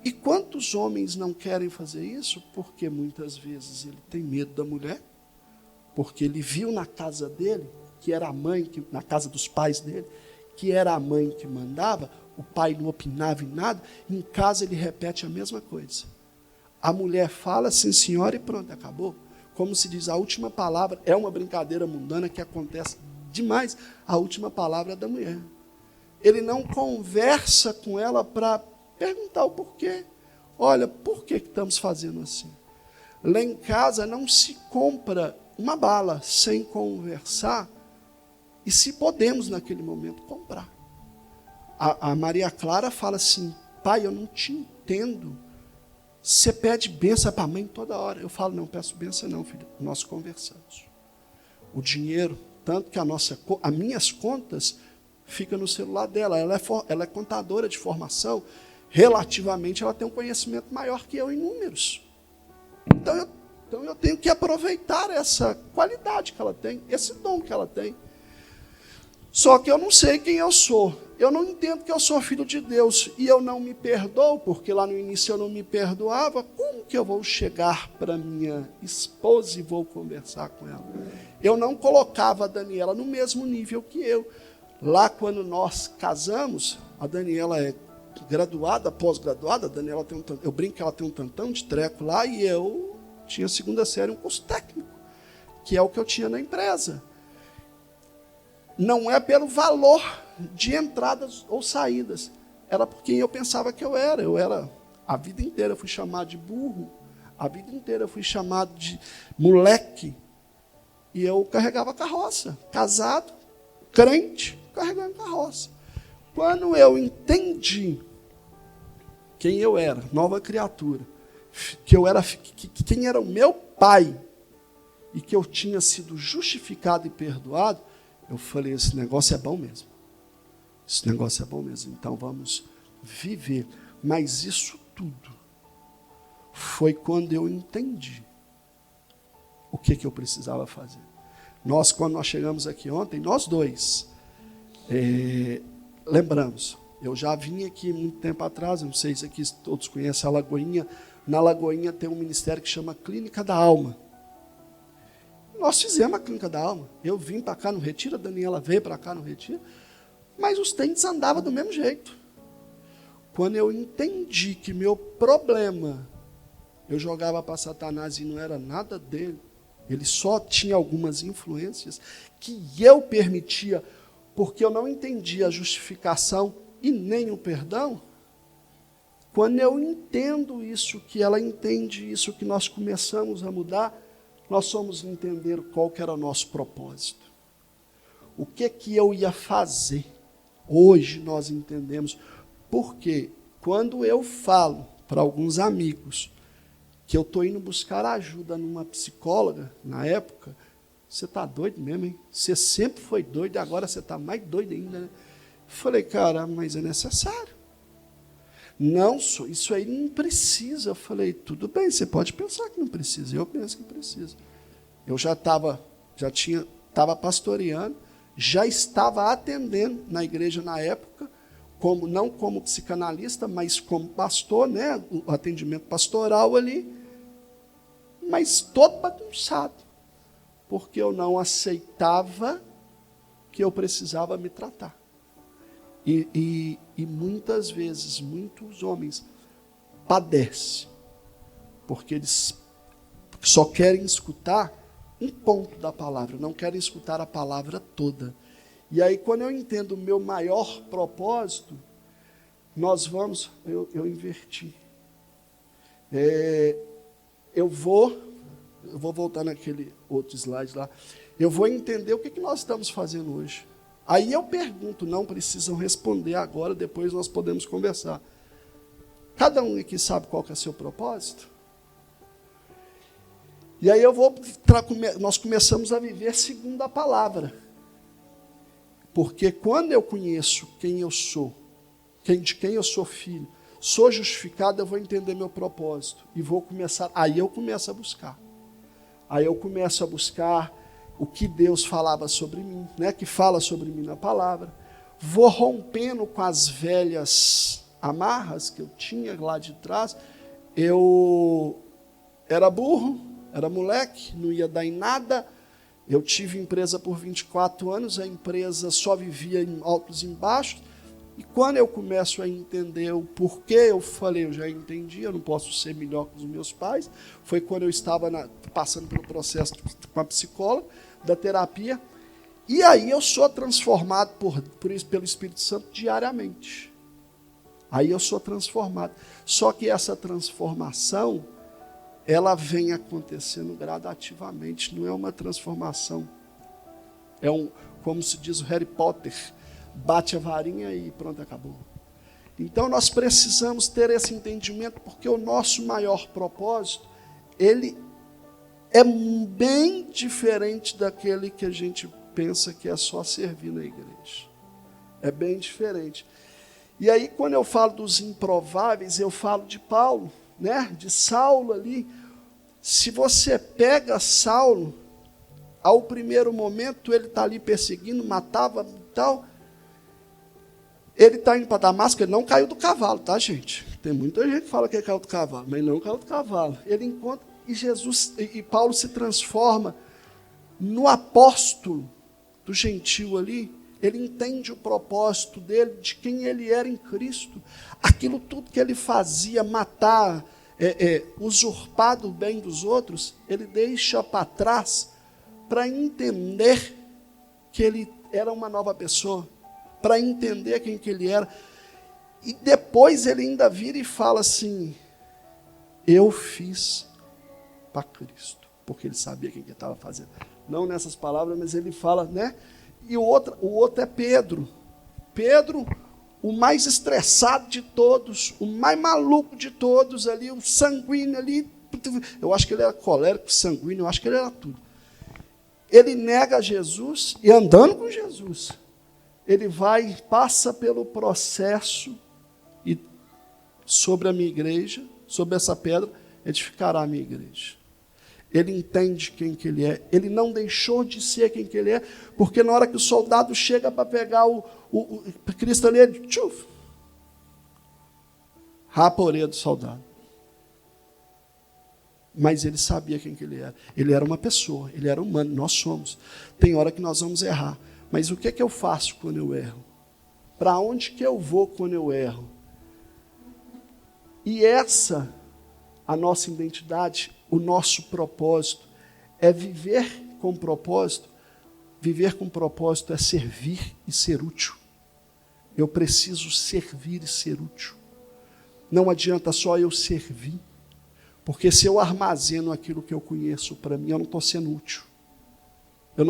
E quantos homens não querem fazer isso? Porque muitas vezes ele tem medo da mulher, porque ele viu na casa dele que era a mãe, na casa dos pais dele, que era a mãe que mandava, o pai não opinava em nada, em casa ele repete a mesma coisa. A mulher fala, sim senhora, e pronto, acabou. Como se diz, a última palavra é uma brincadeira mundana que acontece demais, a última palavra é da mulher. Ele não conversa com ela para perguntar o porquê. Olha, por que estamos fazendo assim? Lá em casa não se compra uma bala sem conversar, e se podemos naquele momento comprar. A Maria Clara fala assim, pai, eu não te entendo. Você pede bênção para a mãe toda hora. Eu falo, não peço bênção não, filho. Nós conversamos. O dinheiro, tanto que as minhas contas fica no celular dela. Ela é contadora de formação. Relativamente, ela tem um conhecimento maior que eu em números. Então eu tenho que aproveitar essa qualidade que ela tem, esse dom que ela tem. Só que eu não sei quem eu sou. Eu não entendo que eu sou filho de Deus. E eu não me perdoo, porque lá no início eu não me perdoava. Como que eu vou chegar para minha esposa e vou conversar com ela? Eu não colocava a Daniela no mesmo nível que eu. Lá quando nós casamos, a Daniela é graduada, pós-graduada, a Daniela tem eu brinco que ela tem um tantão de treco lá, e eu tinha segunda série, um curso técnico, que é o que eu tinha na empresa. Não é pelo valor de entradas ou saídas, era por quem eu pensava que eu era. A vida inteira eu fui chamado de burro, a vida inteira eu fui chamado de moleque, e eu carregava carroça, casado, crente, carregando carroça. Quando eu entendi quem eu era, nova criatura, quem era o meu pai, e que eu tinha sido justificado e perdoado, eu falei, esse negócio é bom mesmo. Esse negócio é bom mesmo, então vamos viver. Mas isso tudo foi quando eu entendi o que eu precisava fazer. Quando nós chegamos aqui ontem, nós dois, lembramos, eu já vim aqui muito tempo atrás, não sei se aqui todos conhecem a Lagoinha. Na Lagoinha tem um ministério que chama Clínica da Alma. Nós fizemos a Clínica da Alma. Eu vim para cá no Retiro, a Daniela veio para cá no Retiro, mas os tentes andavam do mesmo jeito. Quando eu entendi que meu problema, eu jogava para Satanás e não era nada dele, ele só tinha algumas influências que eu permitia, porque eu não entendia a justificação e nem o perdão. Quando eu entendo isso, que ela entende isso, que nós começamos a mudar, nós fomos entender qual que era o nosso propósito. O que eu ia fazer? Hoje nós entendemos. Porque quando eu falo para alguns amigos que eu estou indo buscar ajuda numa psicóloga, na época, você está doido mesmo, hein? Você sempre foi doido, e agora você está mais doido ainda, né? Falei, cara, mas é necessário. Não, isso aí não precisa. Eu falei, tudo bem, você pode pensar que não precisa. Eu penso que precisa. Eu estava pastoreando, já estava atendendo na igreja na época, não como psicanalista, mas como pastor, né? O atendimento pastoral ali, mas todo bagunçado, porque eu não aceitava que eu precisava me tratar. E muitas vezes, muitos homens padecem, porque eles só querem escutar um ponto da palavra, não querem escutar a palavra toda. E aí, quando eu entendo o meu maior propósito, eu inverti. Eu vou voltar naquele outro slide lá, eu vou entender o que nós estamos fazendo hoje. Aí eu pergunto, não precisam responder agora, depois nós podemos conversar. Cada um aqui sabe qual que é o seu propósito? E aí nós começamos a viver segundo a palavra. Porque quando eu conheço quem eu sou, de quem eu sou filho, sou justificado, eu vou entender meu propósito. Aí eu começo a buscar. Aí eu começo a buscar o que Deus falava sobre mim, né, que fala sobre mim na palavra. Vou rompendo com as velhas amarras que eu tinha lá de trás. Eu era burro, era moleque, não ia dar em nada. Eu tive empresa por 24 anos, a empresa só vivia em altos e baixos, e quando eu começo a entender o porquê, eu falei, eu já entendi, eu não posso ser melhor que os meus pais. Foi quando eu estava passando pelo processo com a psicóloga, da terapia, e aí eu sou transformado pelo Espírito Santo diariamente. Aí eu sou transformado. Só que essa transformação, ela vem acontecendo gradativamente, não é uma transformação. Como se diz o Harry Potter, bate a varinha e pronto, acabou. Então nós precisamos ter esse entendimento, porque o nosso maior propósito, ele é bem diferente daquele que a gente pensa que é só servir na igreja. É bem diferente. E aí, quando eu falo dos improváveis, eu falo de Paulo, né? De Saulo ali. Se você pega Saulo, ao primeiro momento ele está ali perseguindo, matava e tal. Ele está indo para Damasco, ele não caiu do cavalo, tá, gente? Tem muita gente que fala que ele caiu do cavalo, mas ele não caiu do cavalo. Ele encontra, e Paulo se transforma no apóstolo do gentil ali. Ele entende o propósito dele, de quem ele era em Cristo. Aquilo tudo que ele fazia, matar, usurpar do bem dos outros, ele deixa para trás para entender que ele era uma nova pessoa, para entender quem que ele era. E depois ele ainda vira e fala assim, eu fiz para Cristo, porque ele sabia quem que estava fazendo. Não nessas palavras, mas ele fala, né? E o outro é Pedro. Pedro, o mais estressado de todos, o mais maluco de todos ali, o sanguíneo ali. Eu acho que ele era colérico, sanguíneo, eu acho que ele era tudo. Ele nega Jesus e andando com Jesus, ele vai, passa pelo processo e sobre a minha igreja, sobre essa pedra, edificará a minha igreja. Ele entende quem que ele é. Ele não deixou de ser quem que ele é, porque na hora que o soldado chega para pegar o Cristo ali, ele tchuf, rapa a orelha do soldado. Mas ele sabia quem que ele era. Ele era uma pessoa, ele era humano, nós somos. Tem hora que nós vamos errar. Mas o que é que eu faço quando eu erro? Para onde que eu vou quando eu erro? E essa, a nossa identidade, o nosso propósito, é viver com propósito. Viver com propósito é servir e ser útil. Eu preciso servir e ser útil. Não adianta só eu servir, porque se eu armazeno aquilo que eu conheço para mim, eu não estou sendo útil. Eu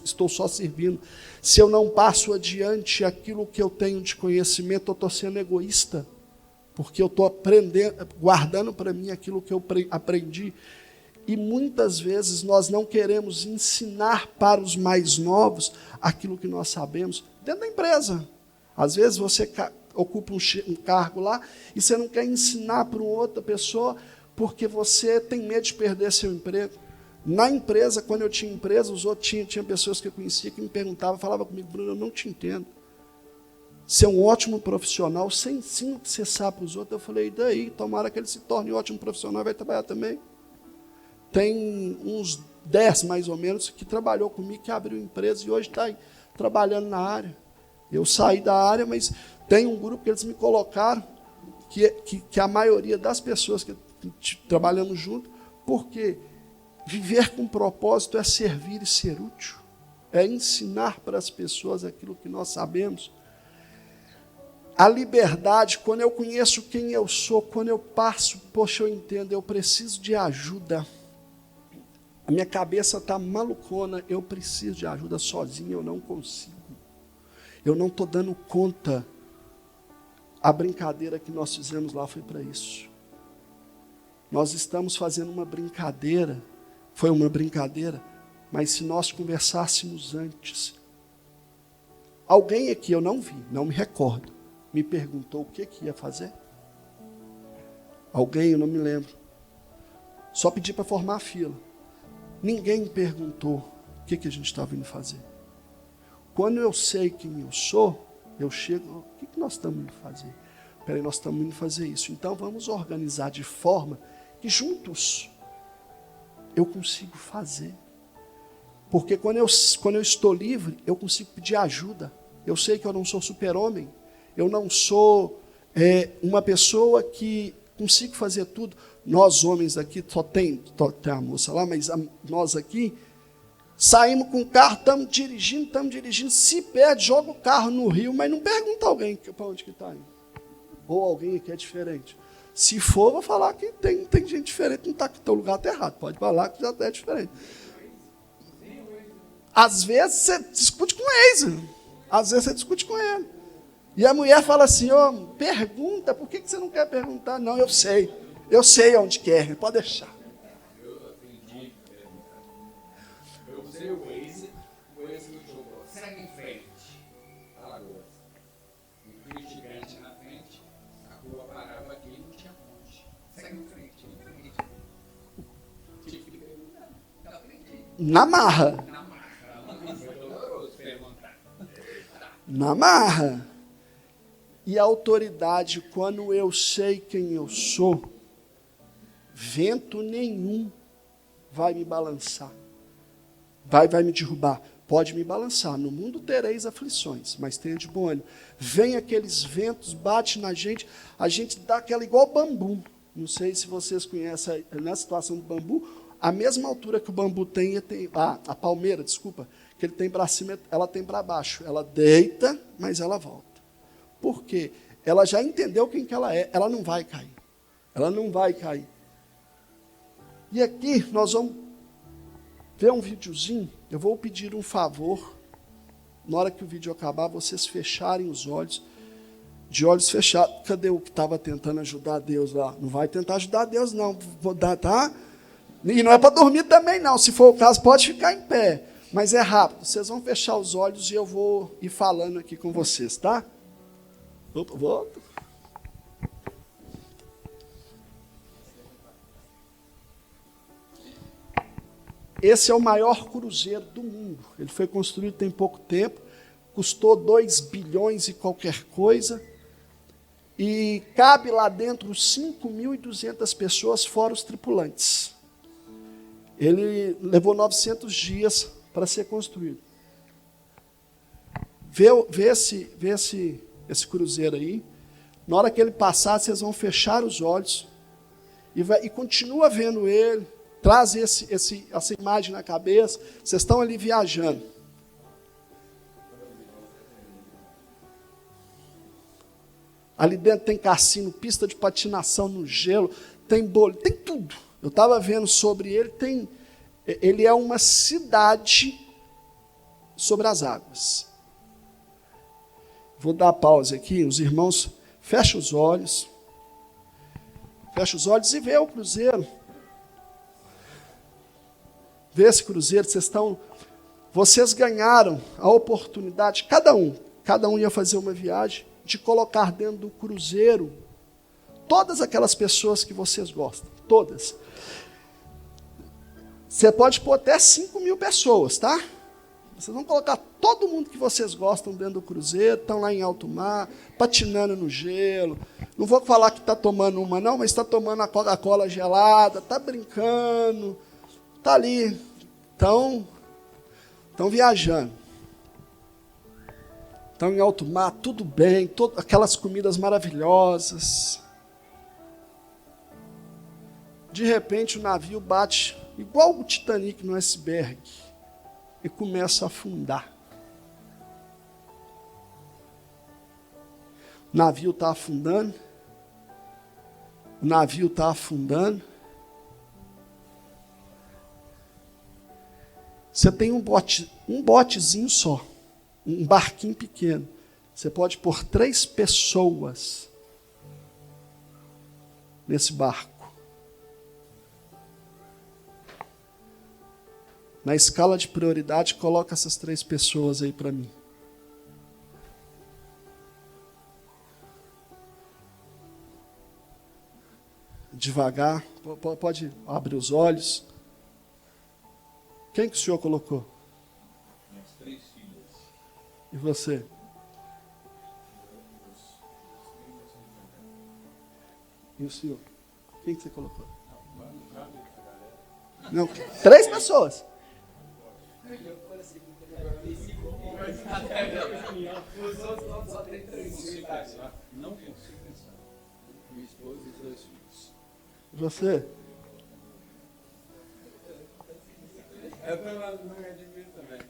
estou só servindo. Se eu não passo adiante aquilo que eu tenho de conhecimento, eu estou sendo egoísta. Porque eu estou aprendendo, guardando para mim aquilo que eu aprendi. E muitas vezes nós não queremos ensinar para os mais novos aquilo que nós sabemos dentro da empresa. Às vezes você ocupa um cargo lá e você não quer ensinar para uma outra pessoa porque você tem medo de perder seu emprego. Na empresa, quando eu tinha empresa, os outros tinha pessoas que eu conhecia que me perguntavam, falavam comigo, Bruno, eu não te entendo. Você é um ótimo profissional, você ensina o que você sabe para os outros. Eu falei, e daí? Tomara que ele se torne um ótimo profissional e vai trabalhar também. Tem uns 10, mais ou menos, que trabalhou comigo, que abriu empresa e hoje está trabalhando na área. Eu saí da área, mas tem um grupo que eles me colocaram, que a maioria das pessoas que trabalhamos junto, porque viver com propósito é servir e ser útil. É ensinar para as pessoas aquilo que nós sabemos. A liberdade, quando eu conheço quem eu sou, quando eu passo, poxa, eu entendo, eu preciso de ajuda. A minha cabeça está malucona, eu preciso de ajuda sozinho, eu não consigo. Eu não estou dando conta. A brincadeira que nós fizemos lá foi para isso. Nós estamos fazendo uma brincadeira, foi uma brincadeira, mas se nós conversássemos antes, alguém aqui, eu não vi, não me recordo, me perguntou o que ia fazer? Alguém, eu não me lembro. Só pedi para formar a fila. Ninguém me perguntou o que a gente estava indo fazer. Quando eu sei quem eu sou, eu chego, o que nós estamos indo fazer? Peraí, nós estamos indo fazer isso. Então vamos organizar de forma que juntos eu consigo fazer. Porque quando eu estou livre, eu consigo pedir ajuda. Eu sei que eu não sou super-homem. Eu não sou uma pessoa que consigo fazer tudo. Nós, homens aqui, só tem a moça lá, mas nós aqui, saímos com o carro, estamos dirigindo. Se perde, joga o carro no rio, mas não pergunta a alguém para onde que está indo. Ou alguém que é diferente. Se for, vou falar que tem gente diferente, não está aqui, teu lugar está errado. Pode falar que já é diferente. Às vezes você discute com ele. Às vezes você discute com ele. E a mulher fala assim, pergunta, por que você não quer perguntar? Não, eu sei onde quer, pode deixar. Eu aprendi, eu usei o Waze me jogou, segue em frente, Alagoas. Um rio gigante na frente, a rua parava aqui e não tinha ponte. Segue em frente. Tive que perguntar, eu aprendi. Na marra. Foi doloroso perguntar. Na marra. E a autoridade, quando eu sei quem eu sou, vento nenhum vai me balançar. Vai me derrubar. Pode me balançar. No mundo tereis aflições, mas tenha de bom ânimo. Vem aqueles ventos, bate na gente, a gente dá aquela igual bambu. Não sei se vocês conhecem, na situação do bambu, a mesma altura que o bambu tem a palmeira, desculpa, que ele tem para cima, ela tem para baixo. Ela deita, mas ela volta. Por quê? Ela já entendeu quem que ela é. Ela não vai cair. Ela não vai cair. E aqui nós vamos ver um videozinho. Eu vou pedir um favor. Na hora que o vídeo acabar, vocês fecharem os olhos. De olhos fechados. Cadê o que estava tentando ajudar Deus lá? Não vai tentar ajudar Deus, não. Vou dar, tá? E não é para dormir também, não. Se for o caso, pode ficar em pé. Mas é rápido. Vocês vão fechar os olhos e eu vou ir falando aqui com vocês, tá? Volta. Esse é o maior cruzeiro do mundo. Ele foi construído tem pouco tempo, custou 2 bilhões e qualquer coisa, e cabe lá dentro 5.200 pessoas, fora os tripulantes. Ele levou 900 dias para ser construído. Vê esse cruzeiro aí. Na hora que ele passar, vocês vão fechar os olhos e continua vendo ele. Traz essa imagem na cabeça. Vocês estão ali viajando. Ali dentro tem cassino, pista de patinação no gelo, tem bolo, tem tudo. Eu estava vendo sobre ele. Ele é uma cidade sobre as águas. Vou dar pausa aqui, os irmãos, fecha os olhos e vê o cruzeiro. Vê esse cruzeiro, vocês ganharam a oportunidade, cada um ia fazer uma viagem, de colocar dentro do cruzeiro todas aquelas pessoas que vocês gostam, todas. Você pode pôr até 5.000 pessoas, tá? Vocês vão colocar todo mundo que vocês gostam dentro do cruzeiro, estão lá em alto mar, patinando no gelo. Não vou falar que está tomando uma, não, mas está tomando a Coca-Cola gelada, está brincando, está ali. Estão viajando. Estão em alto mar, tudo bem, aquelas comidas maravilhosas. De repente o navio bate, igual o Titanic no iceberg, e começa a afundar. O navio está afundando. Você tem um botezinho só, um barquinho pequeno. Você pode pôr 3 pessoas nesse barco. Na escala de prioridade, coloca essas 3 pessoas aí para mim. Devagar, pode abrir os olhos. Quem que o senhor colocou? Minhas 3 filhas. E você? E o senhor? Quem que você colocou? Não, 3 pessoas. Os outros só tem 3 filhos. Não consigo pensar. Minha esposa e os 2 filhos. Você? Eu tô lá no lugar de mim também.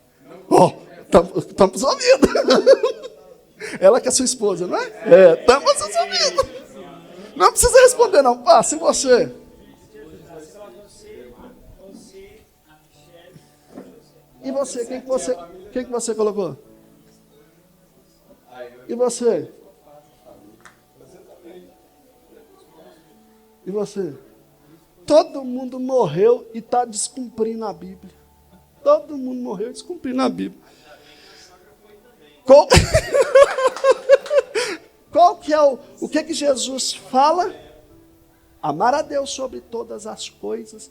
Estamos ouvindo. Ela que é sua esposa, não é? Estamos ouvindo. Não precisa responder, não. Passe você. E você? Quem que você colocou? E você? E você? Todo mundo morreu e está descumprindo a Bíblia. Todo mundo morreu descumprindo a Bíblia. Qual que é o que Jesus fala? Amar a Deus sobre todas as coisas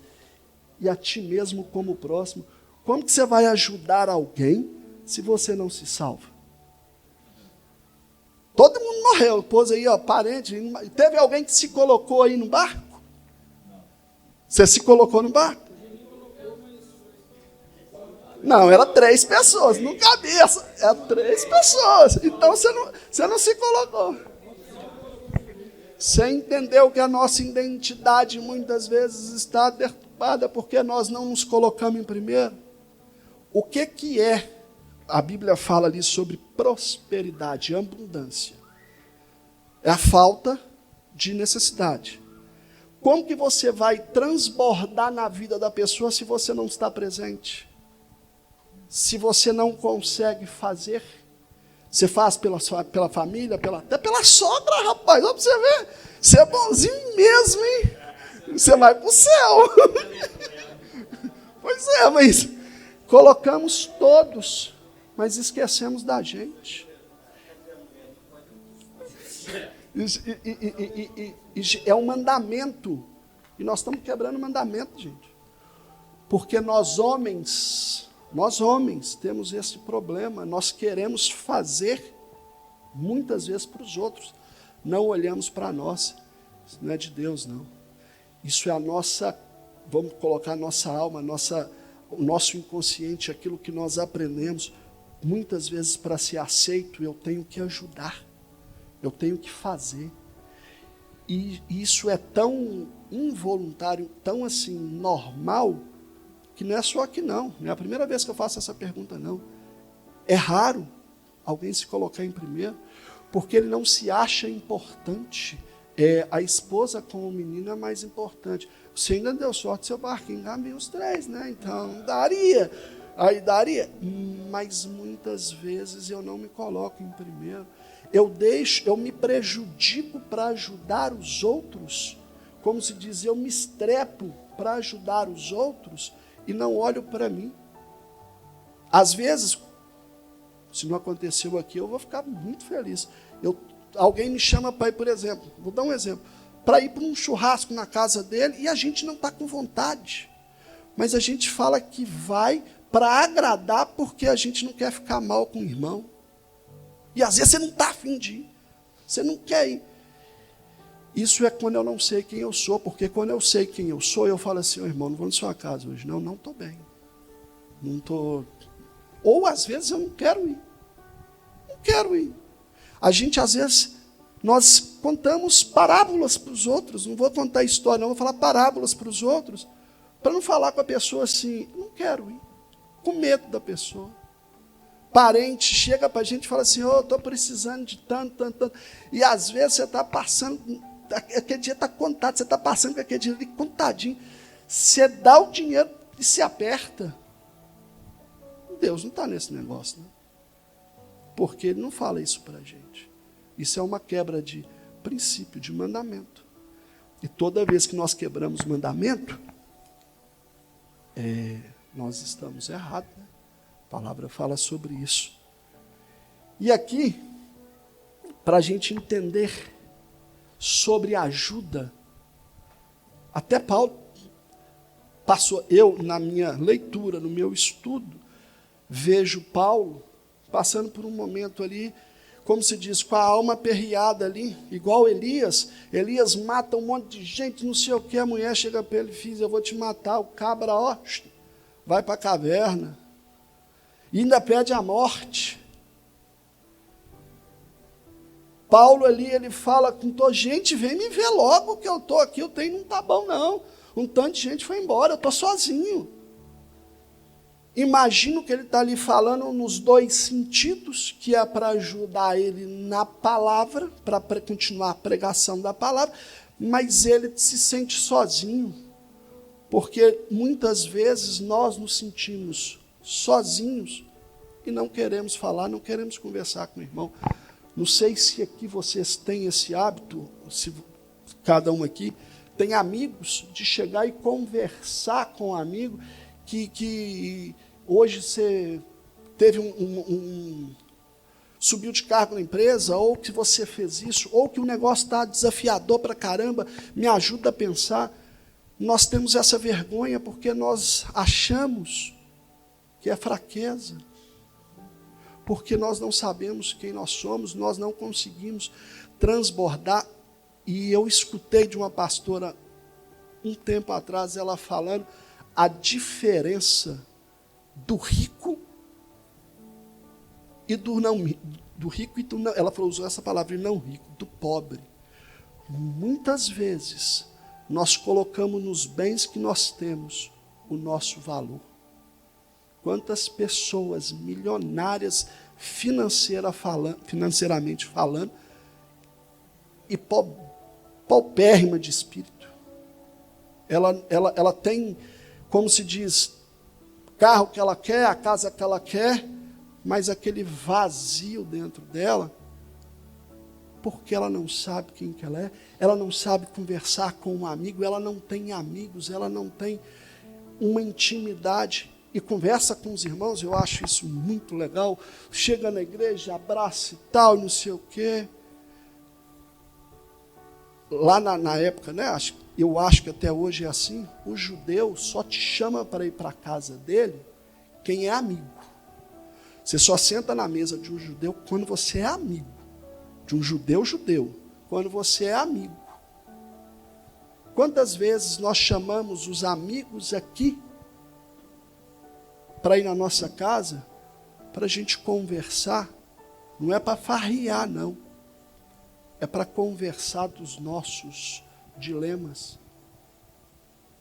e a ti mesmo como o próximo. Como que você vai ajudar alguém se você não se salva? Todo mundo morreu, pôs aí, ó, parente. Teve alguém que se colocou aí no barco? Você se colocou no barco? Não, era 3 pessoas, não cabia. Era 3 pessoas. Então você não se colocou. Você entendeu que a nossa identidade muitas vezes está deturpada porque nós não nos colocamos em primeiro? O que é? A Bíblia fala ali sobre prosperidade, abundância. É a falta de necessidade. Como que você vai transbordar na vida da pessoa se você não está presente? Se você não consegue fazer, você faz pela família, até pela sogra, rapaz, olha para você ver. Você é bonzinho mesmo, hein? Você vai para o céu. Pois é, mas colocamos todos, mas esquecemos da gente. É um mandamento. E nós estamos quebrando o mandamento, gente. Porque nós homens temos esse problema. Nós queremos fazer muitas vezes para os outros. Não olhamos para nós. Isso não é de Deus, não. Isso é a nossa, vamos colocar a nossa alma, o nosso inconsciente, aquilo que nós aprendemos. Muitas vezes para ser aceito, eu tenho que ajudar. Eu tenho que fazer. E isso é tão involuntário, tão assim, normal, que não é só aqui não. Não é a primeira vez que eu faço essa pergunta, não. É raro alguém se colocar em primeiro, porque ele não se acha importante. A esposa com o menino é mais importante. Você ainda deu sorte, seu barquinho cabia os 3, né? Então, daria. Aí daria. Mas muitas vezes eu não me coloco em primeiro. Eu me prejudico para ajudar os outros, como se diz, eu me estrepo para ajudar os outros e não olho para mim. Às vezes, se não aconteceu aqui, eu vou ficar muito feliz. Alguém me chama para ir, por exemplo, vou dar um exemplo, para ir para um churrasco na casa dele e a gente não está com vontade. Mas a gente fala que vai para agradar porque a gente não quer ficar mal com o irmão. E às vezes você não está afim de ir. Você não quer ir. Isso é quando eu não sei quem eu sou. Porque quando eu sei quem eu sou, eu falo assim, irmão, não vou na sua casa hoje. Não estou bem. Não estou... Ou às vezes eu não quero ir. Não quero ir. A gente às vezes, nós contamos parábolas para os outros. Não vou contar história, não. Vou falar parábolas para os outros. Para não falar com a pessoa assim, não quero ir. Com medo da pessoa. Parente chega para a gente e fala assim, estou precisando de tanto. E às vezes você está passando, aquele dia está contado, você está passando com aquele dinheiro ali contadinho. Você dá o dinheiro e se aperta. Deus não está nesse negócio, né? Porque Ele não fala isso para a gente. Isso é uma quebra de princípio, de mandamento. E toda vez que nós quebramos mandamento, nós estamos errados, né? A palavra fala sobre isso. E aqui, para a gente entender sobre ajuda, até Paulo passou, eu na minha leitura, no meu estudo, vejo Paulo passando por um momento ali, como se diz, com a alma aperreada ali, igual Elias. Elias mata um monte de gente, não sei o que, a mulher chega para ele, filho, eu vou te matar, o cabra, vai para a caverna. E ainda pede a morte. Paulo ali, ele fala com toda gente, vem me ver logo que eu estou aqui, o trem não está bom não. Um tanto de gente foi embora, eu estou sozinho. Imagino que ele está ali falando nos dois sentidos, que é para ajudar ele na palavra, para continuar a pregação da palavra, mas ele se sente sozinho, porque muitas vezes nós nos sentimos sozinhos e não queremos falar, não queremos conversar com o irmão. Não sei se aqui vocês têm esse hábito, se cada um aqui tem amigos de chegar e conversar com um amigo que hoje você teve subiu de cargo na empresa, ou que você fez isso, ou que o negócio está desafiador para caramba, me ajuda a pensar. Nós temos essa vergonha porque nós achamos que é fraqueza. Porque nós não sabemos quem nós somos, nós não conseguimos transbordar. E eu escutei de uma pastora um tempo atrás, ela falando a diferença do rico e do não rico e do não, ela falou, usou essa palavra, e não rico, do pobre. Muitas vezes nós colocamos nos bens que nós temos o nosso valor. Quantas pessoas milionárias financeiramente falando e paupérrima de espírito. Ela tem, como se diz, carro que ela quer, a casa que ela quer, mas aquele vazio dentro dela, porque ela não sabe quem que ela não sabe conversar com um amigo, ela não tem amigos, ela não tem uma intimidade. E conversa com os irmãos, eu acho isso muito legal. Chega na igreja, abraça e tal, não sei o quê. Lá na época, né, eu acho que até hoje é assim, o judeu só te chama para ir para a casa dele quem é amigo. Você só senta na mesa de um judeu quando você é amigo. De um judeu, quando você é amigo. Quantas vezes nós chamamos os amigos aqui para ir na nossa casa, para a gente conversar, não é para farriar, não. É para conversar dos nossos dilemas.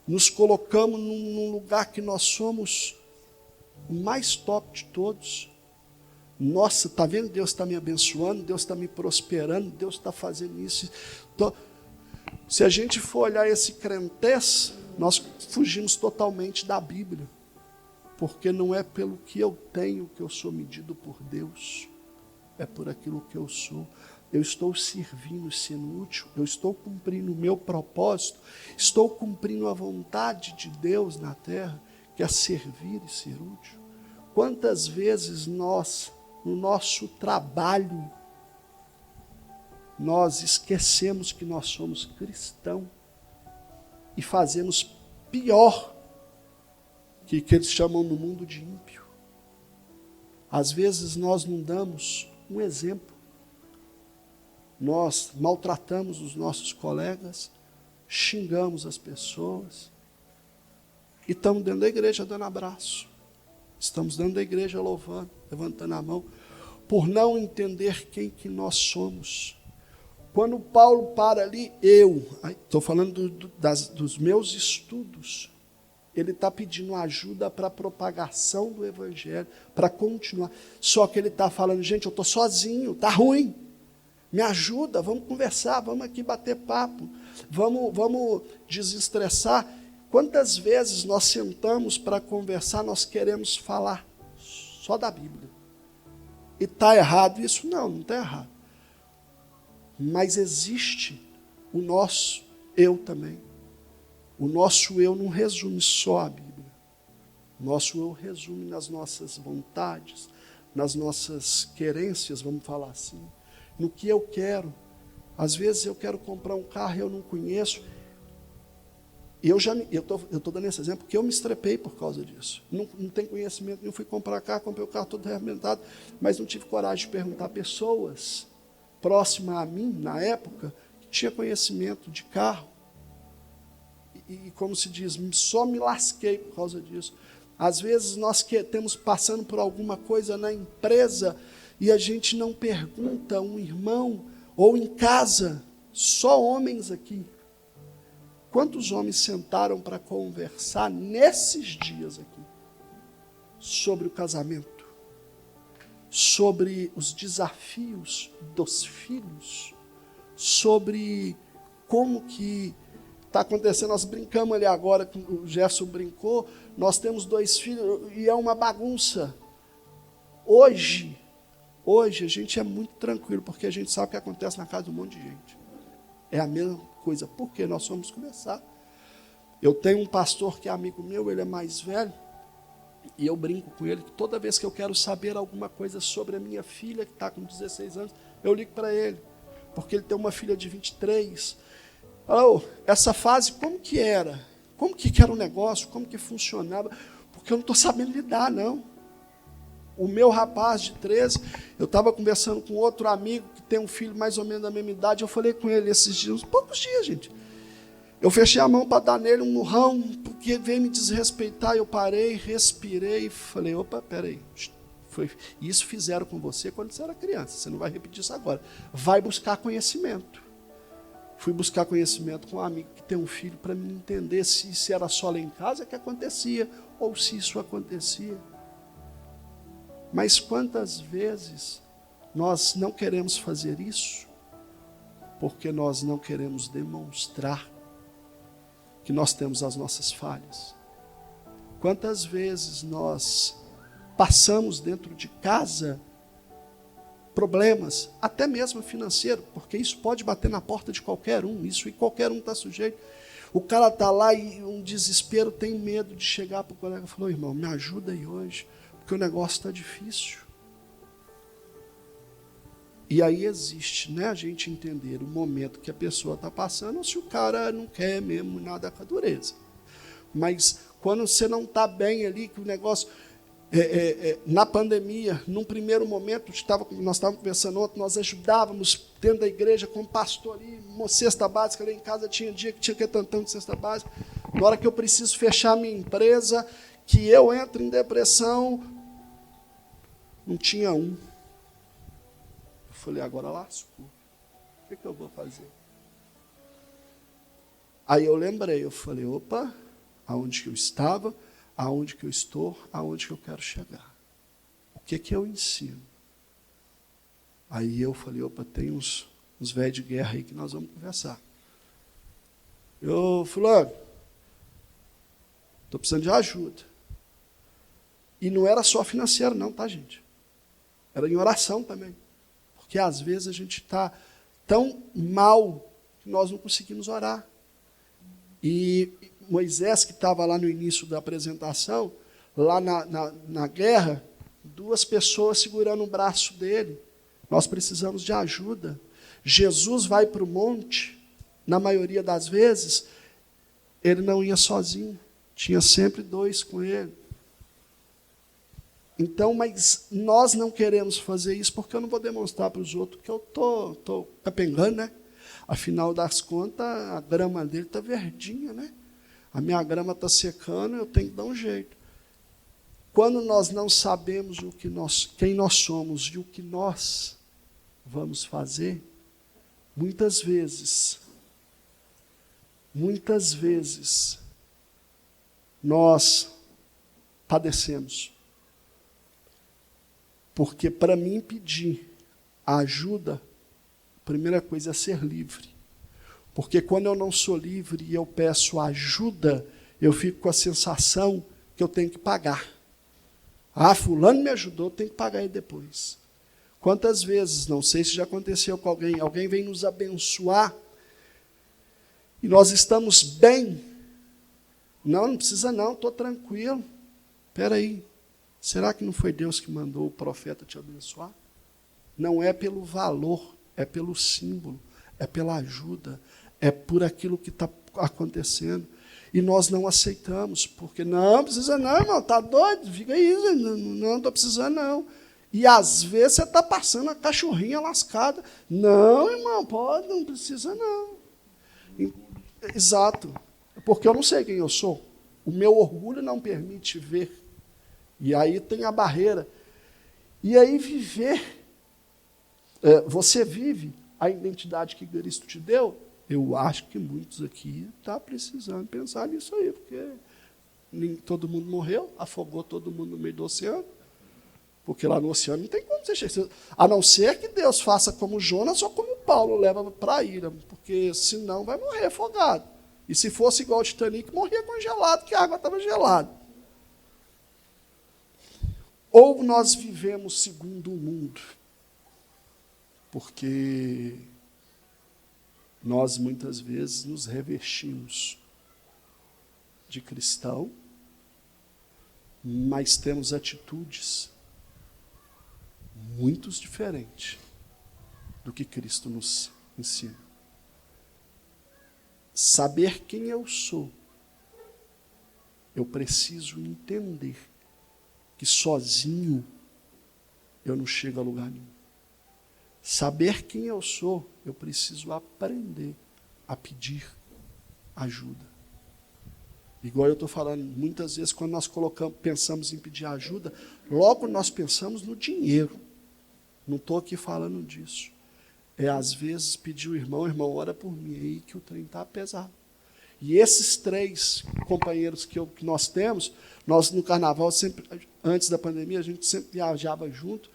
Nos colocamos num lugar que nós somos o mais top de todos. Nossa, está vendo? Deus está me abençoando, Deus está me prosperando, Deus está fazendo isso. Então, se a gente for olhar esse crentez, nós fugimos totalmente da Bíblia. Porque não é pelo que eu tenho que eu sou medido por Deus. É por aquilo que eu sou. Eu estou servindo, sendo útil. Eu estou cumprindo o meu propósito. Estou cumprindo a vontade de Deus na terra, que é servir e ser útil. Quantas vezes nós, no nosso trabalho, nós esquecemos que nós somos cristãos e fazemos pior que eles chamam no mundo de ímpio. Às vezes nós não damos um exemplo. Nós maltratamos os nossos colegas, xingamos as pessoas, e estamos dentro da igreja dando abraço. Estamos dentro da igreja louvando, levantando a mão, por não entender quem que nós somos. Quando Paulo para ali, estou falando dos meus estudos, ele está pedindo ajuda para a propagação do Evangelho, para continuar. Só que ele está falando, gente, eu estou sozinho, está ruim. Me ajuda, vamos conversar, vamos aqui bater papo, vamos desestressar. Quantas vezes nós sentamos para conversar, nós queremos falar só da Bíblia. E está errado isso? Não está errado. Mas existe o nosso eu também. O nosso eu não resume só a Bíblia. O nosso eu resume nas nossas vontades, nas nossas querências, vamos falar assim. No que eu quero. Às vezes eu quero comprar um carro e eu não conheço. Eu estou dando esse exemplo porque eu me estrepei por causa disso. Não tenho conhecimento, não fui comprar carro, comprei o carro todo arrebentado, mas não tive coragem de perguntar a pessoas próximas a mim, na época, que tinha conhecimento de carro. E como se diz, só me lasquei por causa disso. Às vezes nós temos passando por alguma coisa na empresa e a gente não pergunta a um irmão, ou em casa, só homens aqui. Quantos homens sentaram para conversar nesses dias aqui sobre o casamento, sobre os desafios dos filhos, sobre como que está acontecendo? Nós brincamos ali agora, o Gerson brincou, nós temos 2 filhos e é uma bagunça. Hoje a gente é muito tranquilo, porque a gente sabe o que acontece na casa de um monte de gente. É a mesma coisa, porque nós vamos começar. Eu tenho um pastor que é amigo meu, ele é mais velho, e eu brinco com ele que toda vez que eu quero saber alguma coisa sobre a minha filha, que está com 16 anos, eu ligo para ele, porque ele tem uma filha de 23. Oh, essa fase, como que era? Como que era o negócio? Como que funcionava? Porque eu não estou sabendo lidar, não. O meu rapaz de 13, eu estava conversando com outro amigo que tem um filho mais ou menos da mesma idade, eu falei com ele esses dias, uns poucos dias, gente. Eu fechei a mão para dar nele um murrão, porque veio me desrespeitar, eu parei, respirei e falei, opa, peraí. Isso fizeram com você quando você era criança, você não vai repetir isso agora. Vai buscar conhecimento. Fui buscar conhecimento com um amigo que tem um filho para me entender se isso era só lá em casa que acontecia, ou se isso acontecia. Mas quantas vezes nós não queremos fazer isso porque nós não queremos demonstrar que nós temos as nossas falhas? Quantas vezes nós passamos dentro de casa problemas, até mesmo financeiro, porque isso pode bater na porta de qualquer um, isso e qualquer um está sujeito. O cara está lá e um desespero, tem medo de chegar para o colega e falar, irmão, me ajuda aí hoje, porque o negócio está difícil. E aí existe, né, a gente entender o momento que a pessoa está passando, ou se o cara não quer mesmo nada com a dureza. Mas quando você não está bem ali, que o negócio... na pandemia, num primeiro momento, nós estávamos conversando ontem, nós ajudávamos dentro da igreja como pastor ali, uma cesta básica, lá em casa tinha dia que tinha que ter tanto de cesta básica. Na hora que eu preciso fechar a minha empresa, que eu entro em depressão, não tinha um. Eu falei, agora lascou. O que eu vou fazer? Aí eu lembrei, eu falei, opa, aonde que eu estava, aonde que eu estou, aonde que eu quero chegar. O que eu ensino? Aí eu falei, opa, tem uns velhos de guerra aí que nós vamos conversar. Eu, fulano, estou precisando de ajuda. E não era só financeiro não, tá, gente? Era em oração também. Porque às vezes a gente está tão mal que nós não conseguimos orar. E Moisés, que estava lá no início da apresentação, lá na guerra, 2 pessoas segurando o braço dele. Nós precisamos de ajuda. Jesus vai para o monte, na maioria das vezes, ele não ia sozinho. Tinha sempre 2 com ele. Então, mas nós não queremos fazer isso porque eu não vou demonstrar para os outros que eu estou capengando, né? Afinal das contas, a grama dele está verdinha, né? A minha grama está secando, eu tenho que dar um jeito. Quando nós não sabemos quem nós somos e o que nós vamos fazer, muitas vezes, nós padecemos. Porque para mim pedir a ajuda, a primeira coisa é ser livre. Porque quando eu não sou livre e eu peço ajuda, eu fico com a sensação que eu tenho que pagar. Ah, fulano me ajudou, eu tenho que pagar ele depois. Quantas vezes, não sei se já aconteceu com alguém vem nos abençoar, e nós estamos bem. Não precisa não, estou tranquilo. Espera aí, será que não foi Deus que mandou o profeta te abençoar? Não é pelo valor, é pelo símbolo, é pela ajuda, é por aquilo que está acontecendo. E nós não aceitamos, porque não precisa não, irmão, está doido, fica aí, não estou precisando não. E às vezes você está passando a cachorrinha lascada. Não, irmão, pode, não precisa não. Exato, porque eu não sei quem eu sou. O meu orgulho não permite ver E aí tem a barreira. E aí você vive a identidade que Cristo te deu? Eu acho que muitos aqui estão precisando pensar nisso aí, porque todo mundo morreu, afogou todo mundo no meio do oceano, porque lá no oceano não tem como você chegar. A não ser que Deus faça como Jonas ou como Paulo leva para a ilha, porque senão vai morrer afogado. E se fosse igual o Titanic, morria congelado, que a água estava gelada. Ou nós vivemos segundo o mundo, porque nós muitas vezes nos revestimos de cristão, mas temos atitudes muito diferentes do que Cristo nos ensina. Saber quem eu sou, eu preciso entender que sozinho eu não chego a lugar nenhum. Saber quem eu sou, eu preciso aprender a pedir ajuda. Igual eu estou falando, muitas vezes quando nós pensamos em pedir ajuda, logo nós pensamos no dinheiro. Não estou aqui falando disso. Às vezes pedir o irmão, ora por mim aí que o trem está pesado. E esses 3 companheiros que nós temos, nós no carnaval, sempre, antes da pandemia, a gente sempre viajava junto,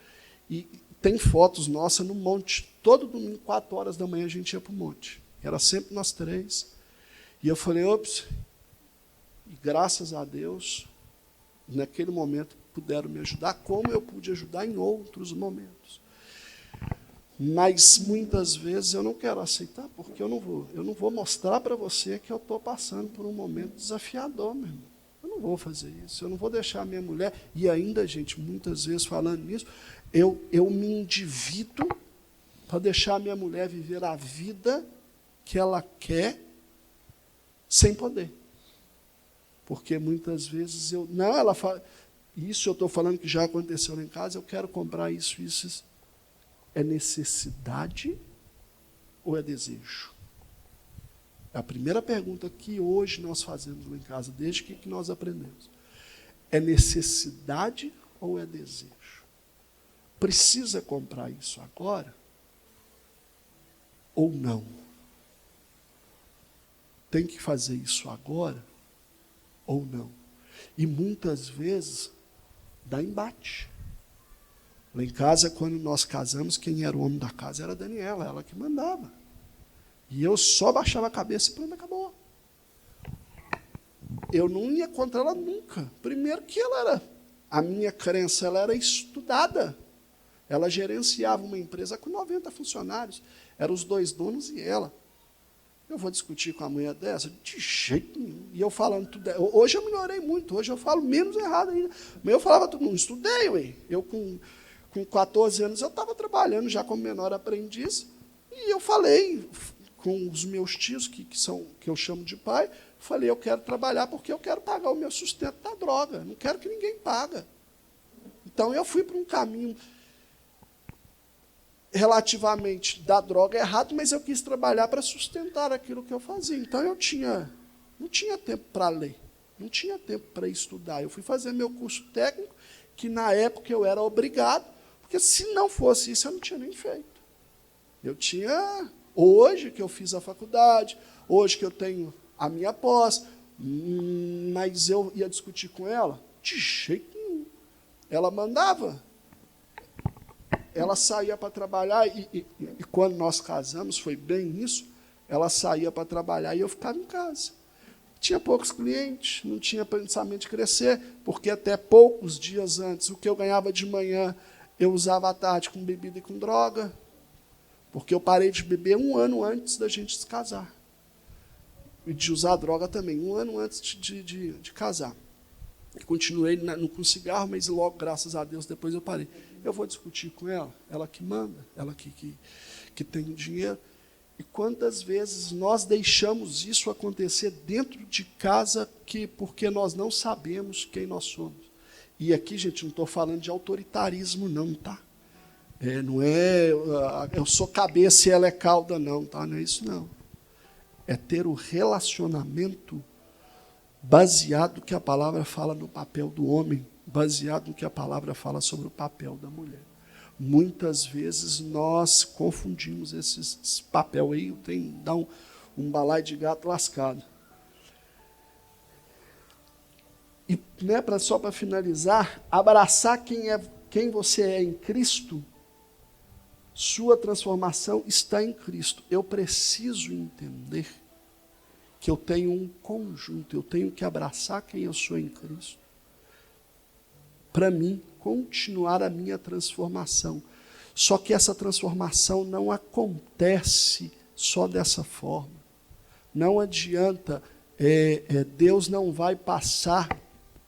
e tem fotos nossas no monte. Todo domingo, 4 horas da manhã, a gente ia para o monte. Era sempre nós 3. E eu falei, ops, e graças a Deus, naquele momento, puderam me ajudar, como eu pude ajudar em outros momentos. Mas muitas vezes eu não quero aceitar, porque eu não vou mostrar para você que eu estou passando por um momento desafiador, meu irmão. Eu não vou fazer isso, eu não vou deixar a minha mulher, e ainda, gente, muitas vezes falando nisso, eu me endivido para deixar a minha mulher viver a vida que ela quer sem poder. Porque muitas vezes ela fala, isso eu estou falando que já aconteceu lá em casa, eu quero comprar isso. É necessidade ou é desejo? É a primeira pergunta que hoje nós fazemos lá em casa, desde que nós aprendemos. É necessidade ou é desejo? Precisa comprar isso agora? Ou não? Tem que fazer isso agora? Ou não? E muitas vezes dá embate. Lá em casa, quando nós casamos, quem era o homem da casa era a Daniela, ela que mandava. E eu só baixava a cabeça e pronto, acabou. Eu não ia contra ela nunca. Primeiro que a minha crença, ela era estudada. Ela gerenciava uma empresa com 90 funcionários. Eram os 2 donos e ela. Eu vou discutir com a mulher dessa? De jeito nenhum. E eu falando tudo. Hoje eu melhorei muito, hoje eu falo menos errado ainda. Mas eu falava tudo, não estudei, ué. Eu com 14 anos eu estava trabalhando já como menor aprendiz, e eu falei com os meus tios, que eu chamo de pai, falei, eu quero trabalhar porque eu quero pagar o meu sustento da droga, não quero que ninguém pague. Então eu fui para um caminho relativamente da droga errado, mas eu quis trabalhar para sustentar aquilo que eu fazia. Então eu não tinha tempo para ler, não tinha tempo para estudar. Eu fui fazer meu curso técnico, que na época eu era obrigado, porque se não fosse isso, eu não tinha nem feito. Hoje que eu fiz a faculdade, hoje que eu tenho a minha pós, mas eu ia discutir com ela? De jeito nenhum. Ela mandava. Ela saía para trabalhar, e quando nós casamos, foi bem isso, ela saía para trabalhar e eu ficava em casa. Tinha poucos clientes, não tinha pensamento de crescer, porque até poucos dias antes, o que eu ganhava de manhã, eu usava à tarde com bebida e com droga, porque eu parei de beber 1 ano antes da gente se casar. E de usar droga também, 1 ano antes de casar. Eu continuei com cigarro, mas logo, graças a Deus, depois eu parei. Eu vou discutir com ela, ela que manda, ela que tem o dinheiro. E quantas vezes nós deixamos isso acontecer dentro de casa porque nós não sabemos quem nós somos. E aqui, gente, não estou falando de autoritarismo, não, tá? Não é eu sou cabeça e ela é cauda, não, tá? Não é isso, não. É ter o relacionamento baseado que a palavra fala no papel do homem baseado no que a palavra fala sobre o papel da mulher. Muitas vezes nós confundimos esse papel aí, tem dá um balaio de gato lascado. E só para finalizar, abraçar quem você é em Cristo, sua transformação está em Cristo. Eu preciso entender que eu tenho um conjunto, eu tenho que abraçar quem eu sou em Cristo, para mim continuar a minha transformação. Só que essa transformação não acontece só dessa forma. Não adianta, Deus não vai passar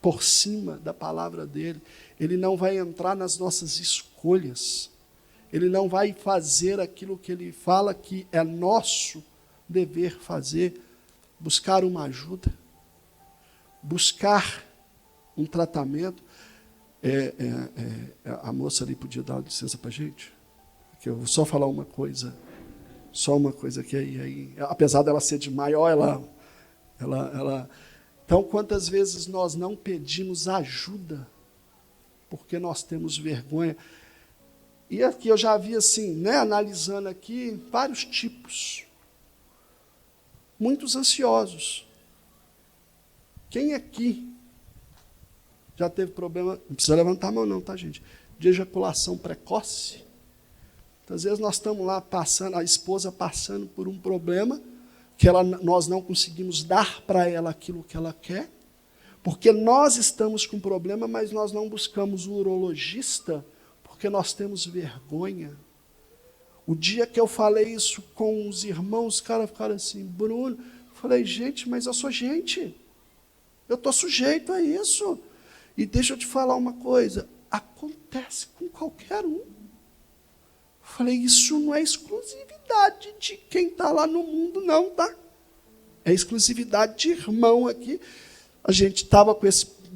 por cima da palavra dele, ele não vai entrar nas nossas escolhas, ele não vai fazer aquilo que ele fala que é nosso dever fazer, buscar uma ajuda, buscar um tratamento. A moça ali podia dar licença para a gente? Que eu vou só falar uma coisa, que aí, apesar dela ser de maior, ela. Então, quantas vezes nós não pedimos ajuda porque nós temos vergonha? E aqui eu já vi assim, analisando aqui, vários tipos. Muitos ansiosos. Quem aqui já teve problema, não precisa levantar a mão não, tá, gente? De ejaculação precoce. Às vezes nós estamos lá passando, a esposa passando por um problema, que nós não conseguimos dar para ela aquilo que ela quer, porque nós estamos com problema, mas nós não buscamos o urologista, porque nós temos vergonha. O dia que eu falei isso com os irmãos, os caras ficaram assim, Bruno, eu falei, gente, mas eu sou gente, eu estou sujeito a isso. E deixa eu te falar uma coisa, acontece com qualquer um. Eu falei, isso não é exclusividade de quem está lá no mundo, não, tá? É exclusividade de irmão aqui. A gente estava com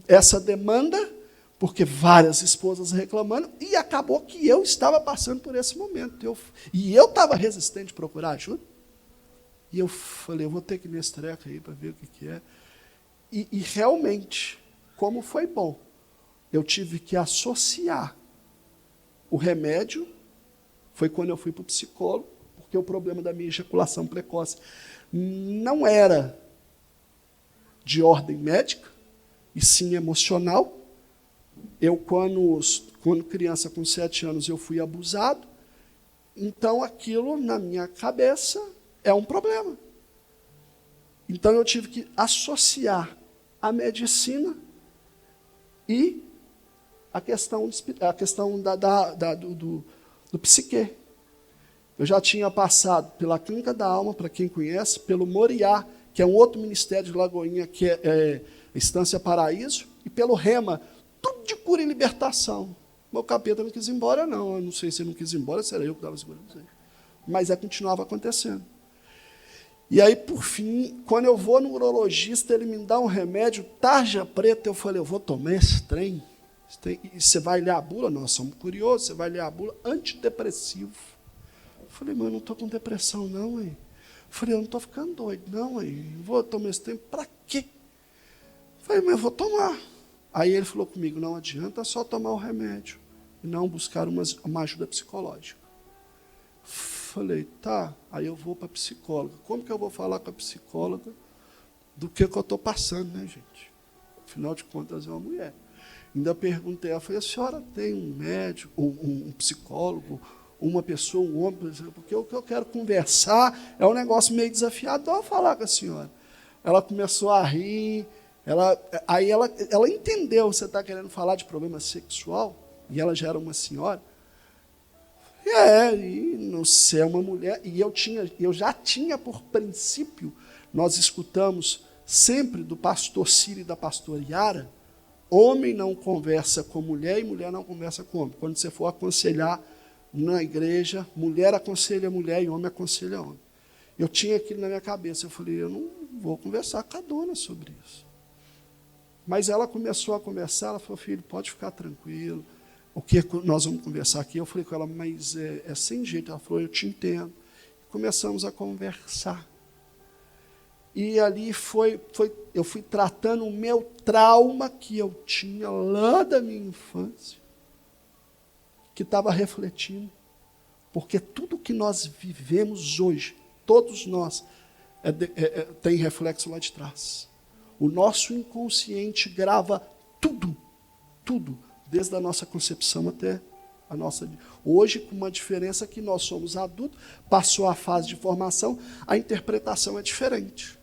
essa demanda, porque várias esposas reclamando, e acabou que eu estava passando por esse momento. E eu estava resistente a procurar ajuda. E eu falei, eu vou ter que ir nesse treco aí para ver o que é. E realmente, como foi bom, eu tive que associar o remédio, foi quando eu fui para o psicólogo, porque o problema da minha ejaculação precoce não era de ordem médica, e sim emocional. Eu, quando criança, com 7 anos, eu fui abusado, então aquilo, na minha cabeça, é um problema. Então eu tive que associar a medicina e a questão do psique. Eu já tinha passado pela Clínica da Alma, para quem conhece, pelo Moriá, que é um outro ministério de Lagoinha, que é Estância Paraíso, e pelo Rema, tudo de cura e libertação. Meu capeta não quis ir embora, não. Eu não sei se ele não quis ir embora, se era eu que estava segurando, não sei. Mas continuava acontecendo. E aí, por fim, quando eu vou no urologista, ele me dá um remédio, tarja preta, eu falei, eu vou tomar esse trem. E você vai ler a bula? Nós somos curiosos, você vai ler a bula, antidepressivo. Eu falei, mas eu não estou com depressão, não, hein? Eu falei, eu não estou ficando doido, não, hein? Vou tomar esse trem, para quê? Eu falei, mas eu vou tomar. Aí ele falou comigo, não adianta só tomar o remédio e não buscar uma ajuda psicológica. Falei, tá, aí eu vou para a psicóloga. Como que eu vou falar com a psicóloga do que eu estou passando, né, gente? Afinal de contas, é uma mulher. Ainda perguntei, ela falou, a senhora tem um médico, um psicólogo, uma pessoa, um homem, porque o que eu quero conversar é um negócio meio desafiador falar com a senhora. Ela começou a rir, aí ela entendeu, você está querendo falar de problema sexual, e ela já era uma senhora. E não ser uma mulher, e eu já tinha por princípio, nós escutamos sempre do pastor Ciro e da pastora Yara, homem não conversa com mulher e mulher não conversa com homem. Quando você for aconselhar na igreja, mulher aconselha mulher e homem aconselha homem. Eu tinha aquilo na minha cabeça, eu falei, eu não vou conversar com a dona sobre isso. Mas ela começou a conversar, ela falou, filho, pode ficar tranquilo, o que nós vamos conversar aqui? Eu falei com ela, mas é sem jeito. Ela falou, eu te entendo. Começamos a conversar. E ali eu fui tratando o meu trauma que eu tinha lá da minha infância, que estava refletindo. Porque tudo que nós vivemos hoje, todos nós, tem reflexo lá de trás. O nosso inconsciente grava tudo, desde a nossa concepção até a nossa. Hoje, com uma diferença que nós somos adultos, passou a fase de formação, a interpretação é diferente.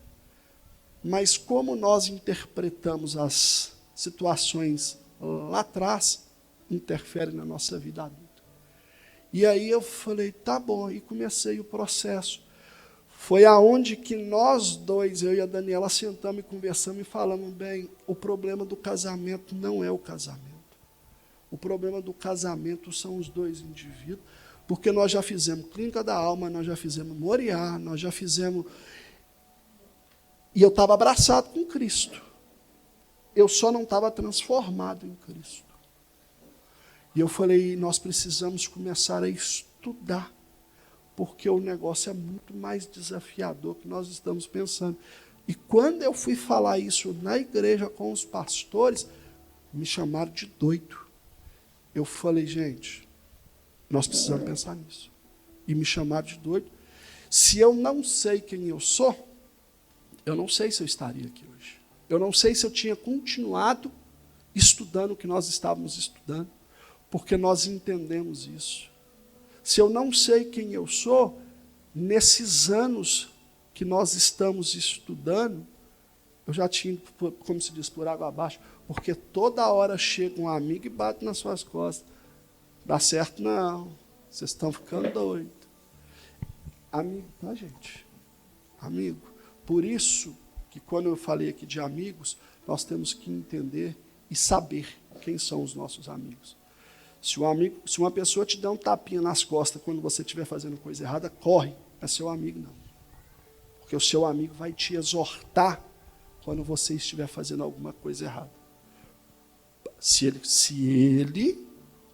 Mas como nós interpretamos as situações lá atrás, interfere na nossa vida adulta. E aí eu falei, tá bom, e comecei o processo. Foi aonde que nós dois, eu e a Daniela, sentamos e conversamos e falamos, bem, o problema do casamento não é o casamento. O problema do casamento são os dois indivíduos, porque nós já fizemos Clínica da Alma, nós já fizemos Moriá, nós já fizemos... E eu estava abraçado com Cristo. Eu só não estava transformado em Cristo. E eu falei, nós precisamos começar a estudar, porque o negócio é muito mais desafiador que nós estamos pensando. E quando eu fui falar isso na igreja com os pastores, me chamaram de doido. Eu falei, gente, nós precisamos pensar nisso. E me chamaram de doido. Se eu não sei quem eu sou, eu não sei se eu estaria aqui hoje. Eu não sei se eu tinha continuado estudando o que nós estávamos estudando, porque nós entendemos isso. Se eu não sei quem eu sou, nesses anos que nós estamos estudando, eu já tinha, como se diz, por água abaixo, porque toda hora chega um amigo e bate nas suas costas. Dá certo não, vocês estão ficando doidos. Amigo, tá, gente? Amigo. Por isso que quando eu falei aqui de amigos, nós temos que entender e saber quem são os nossos amigos. Se uma pessoa te dá um tapinha nas costas quando você estiver fazendo coisa errada, corre, é seu amigo não. Porque o seu amigo vai te exortar quando você estiver fazendo alguma coisa errada. Se ele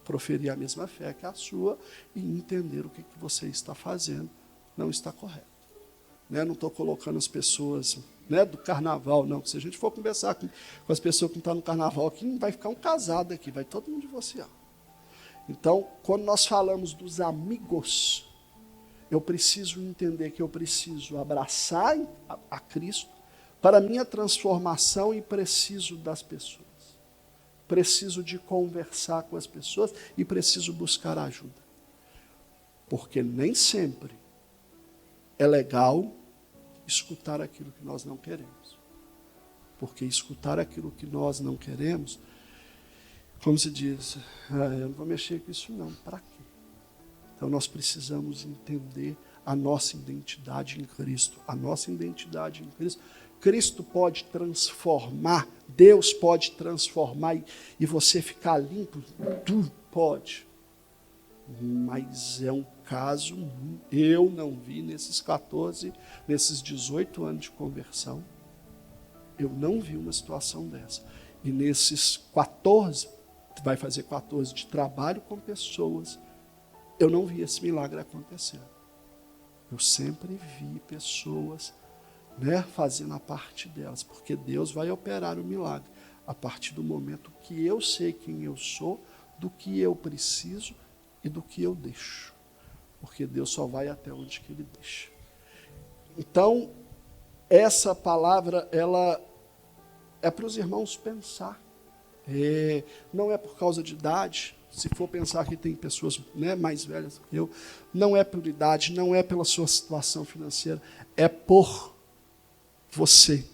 proferir a mesma fé que a sua e entender o que você está fazendo, não está correto. Né? Não estou colocando as pessoas, né, do carnaval, não. Se a gente for conversar com as pessoas que estão no carnaval aqui, não vai ficar um casado aqui, vai todo mundo divorciar. Então, quando nós falamos dos amigos, eu preciso entender que eu preciso abraçar a Cristo para a minha transformação e preciso das pessoas. Preciso de conversar com as pessoas e preciso buscar ajuda. Porque nem sempre é legal escutar aquilo que nós não queremos. Porque escutar aquilo que nós não queremos, como se diz, eu não vou mexer com isso não, para quê? Então nós precisamos entender a nossa identidade em Cristo. A nossa identidade em Cristo. Cristo pode transformar, Deus pode transformar e você ficar limpo, tudo pode. Mas é um caso, eu não vi nesses 18 anos de conversão, eu não vi uma situação dessa. E nesses 14, vai fazer 14 de trabalho com pessoas, eu não vi esse milagre acontecer. Eu sempre vi pessoas, né, fazendo a parte delas, porque Deus vai operar o milagre a partir do momento que eu sei quem eu sou, do que eu preciso e do que eu deixo. Porque Deus só vai até onde que Ele deixa. Então, essa palavra, ela é para os irmãos pensar. Não é por causa de idade. Se for pensar que tem pessoas, né, mais velhas do que eu, não é por idade, não é pela sua situação financeira, é por você.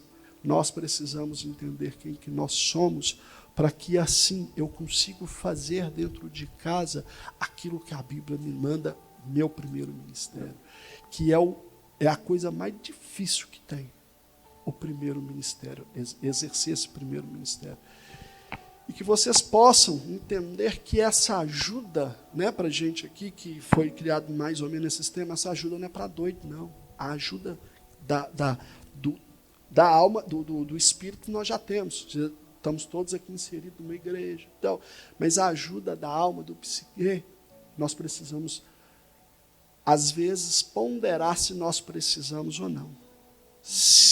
Nós precisamos entender quem que nós somos, para que assim eu consiga fazer dentro de casa aquilo que a Bíblia me manda, meu primeiro ministério, que é a coisa mais difícil que tem, o primeiro ministério, exercer esse primeiro ministério. E que vocês possam entender que essa ajuda, né, para a gente aqui, que foi criado mais ou menos esse sistema, essa ajuda não é para doido, não. A ajuda da alma, do espírito nós já temos. Estamos todos aqui inseridos numa igreja. Então, mas a ajuda da alma, do psique, nós precisamos, às vezes, ponderar se nós precisamos ou não.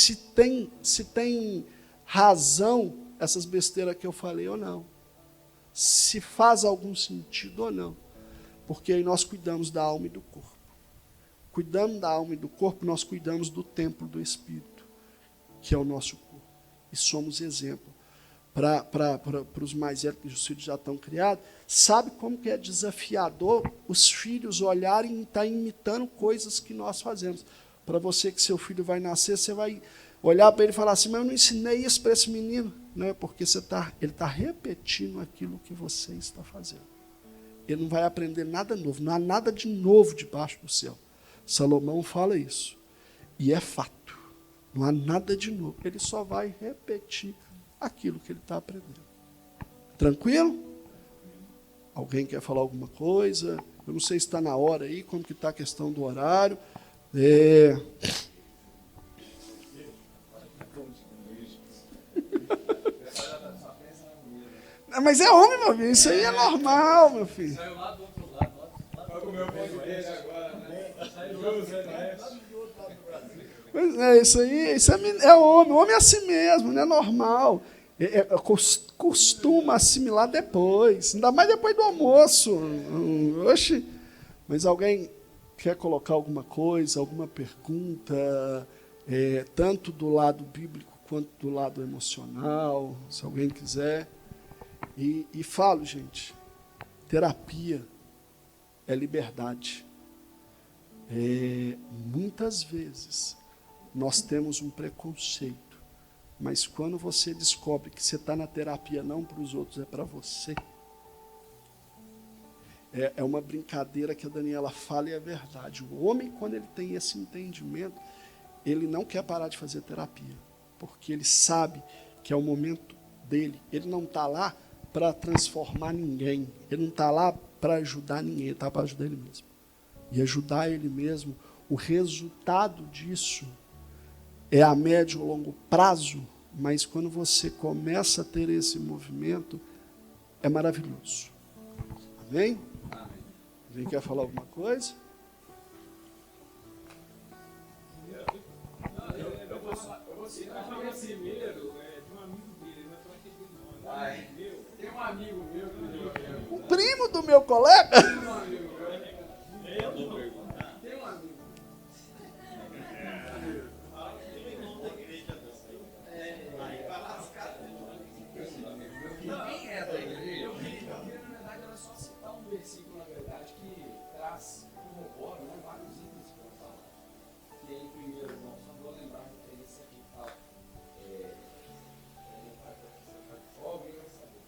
se tem razão essas besteiras que eu falei ou não. Se faz algum sentido ou não. Porque aí nós cuidamos da alma e do corpo. Cuidando da alma e do corpo, nós cuidamos do templo do Espírito, que é o nosso corpo. E somos exemplo. Para os mais velhos, que os filhos já estão criados, sabe como que é desafiador os filhos olharem e estar imitando coisas que nós fazemos. Para você que seu filho vai nascer, você vai olhar para ele e falar assim, mas eu não ensinei isso para esse menino. Não é porque ele está repetindo aquilo que você está fazendo. Ele não vai aprender nada novo, não há nada de novo debaixo do céu. Salomão fala isso. E é fato. Não há nada de novo. Ele só vai repetir aquilo que ele está aprendendo. Tranquilo? Alguém quer falar alguma coisa? Eu não sei se está na hora aí, como que está a questão do horário. Mas é homem, meu filho. Isso aí é normal, meu filho. Saiu lá do outro lado. Vai comer o pão dele agora, né? Saiu do outro lado. Mas isso aí é homem. O homem é assim mesmo, não é normal. Costuma assimilar depois, ainda mais depois do almoço. Oxe. Mas alguém quer colocar alguma coisa, alguma pergunta, tanto do lado bíblico quanto do lado emocional, se alguém quiser. E falo, gente, terapia é liberdade. Muitas vezes nós temos um preconceito, mas quando você descobre que você está na terapia não para os outros, é para você, é uma brincadeira que a Daniela fala e é verdade. O homem, quando ele tem esse entendimento, ele não quer parar de fazer terapia, porque ele sabe que é o momento dele. Ele não está lá para transformar ninguém, ele não está lá para ajudar ninguém, ele está para ajudar ele mesmo. E ajudar ele mesmo, o resultado disso é a médio ou longo prazo, mas quando você começa a ter esse movimento, é maravilhoso. Amém? Alguém quer falar alguma coisa? Eu vou citar um brasileiro de um amigo dele, não é para aquele nome. Tem um amigo meu. Um primo do meu colega? Tem um amigo meu. Nem é da igreja. Eu queria, na verdade, era só citar um versículo, na verdade, que traz, corrobora, né, vários itens que eu vou falar. Que é em 1 João, só vou lembrar a referência aqui que fala.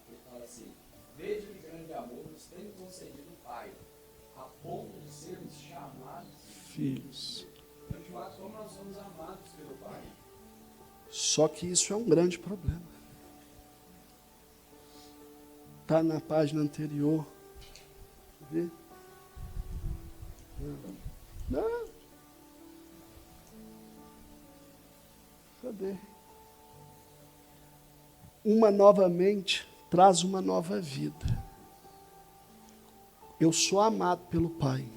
Ele fala assim: vede que grande amor nos tem concedido o Pai, a ponto de sermos chamados Filhos. Então, de fato, como nós somos amados pelo Pai. Só que isso é um grande problema. Está na página anterior. Vê? Não. Cadê? Uma nova mente traz uma nova vida. Eu sou amado pelo Pai.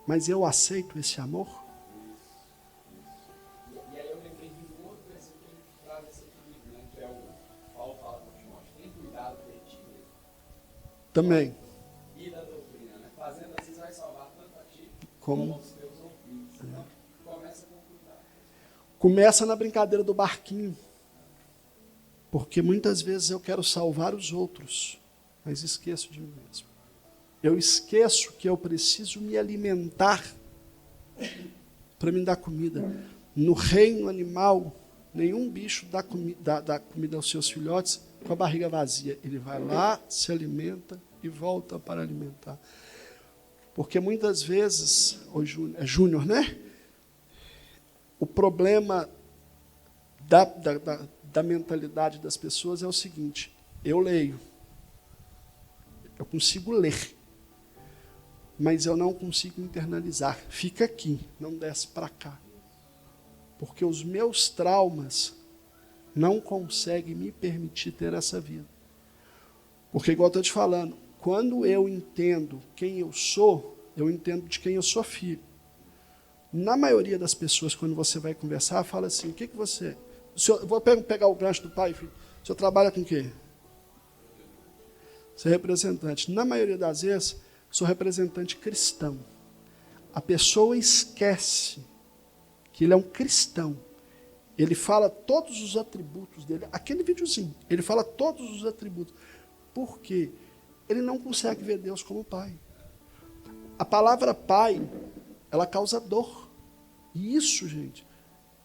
Mas eu aceito esse amor? E aí eu lembrei de um outro versículo que traz esse equilíbrio, né? Que é o Paulo fala para Timóteo: tem cuidado de ti Também. e da doutrina, né? Fazendo assim, vai salvar tanto a ti Como aos teus ouvintes. Então, começa com cuidado. começa na brincadeira do barquinho. Porque muitas vezes eu quero salvar os outros, mas esqueço de mim mesmo. Eu esqueço que eu preciso me alimentar para me dar comida. No reino animal, nenhum bicho dá comida aos seus filhotes com a barriga vazia. Ele vai lá, se alimenta e volta para alimentar. Porque muitas vezes, é Júnior, né? O problema da mentalidade das pessoas é o seguinte: eu leio, eu consigo ler, mas eu não consigo internalizar. Fica aqui, não desce para cá. Porque os meus traumas não conseguem me permitir ter essa vida. Porque, igual eu estou te falando, quando eu entendo quem eu sou, eu entendo de quem eu sou filho. Na maioria das pessoas, quando você vai conversar, fala assim, o que você... Vou pegar o gancho do pai, filho. O senhor trabalha com o quê? Você é representante. Na maioria das vezes, sou representante cristão. A pessoa esquece que ele é um cristão. Ele fala todos os atributos dele. Aquele videozinho, ele fala todos os atributos. Por quê? Ele não consegue ver Deus como pai. A palavra pai, ela causa dor. E isso, gente,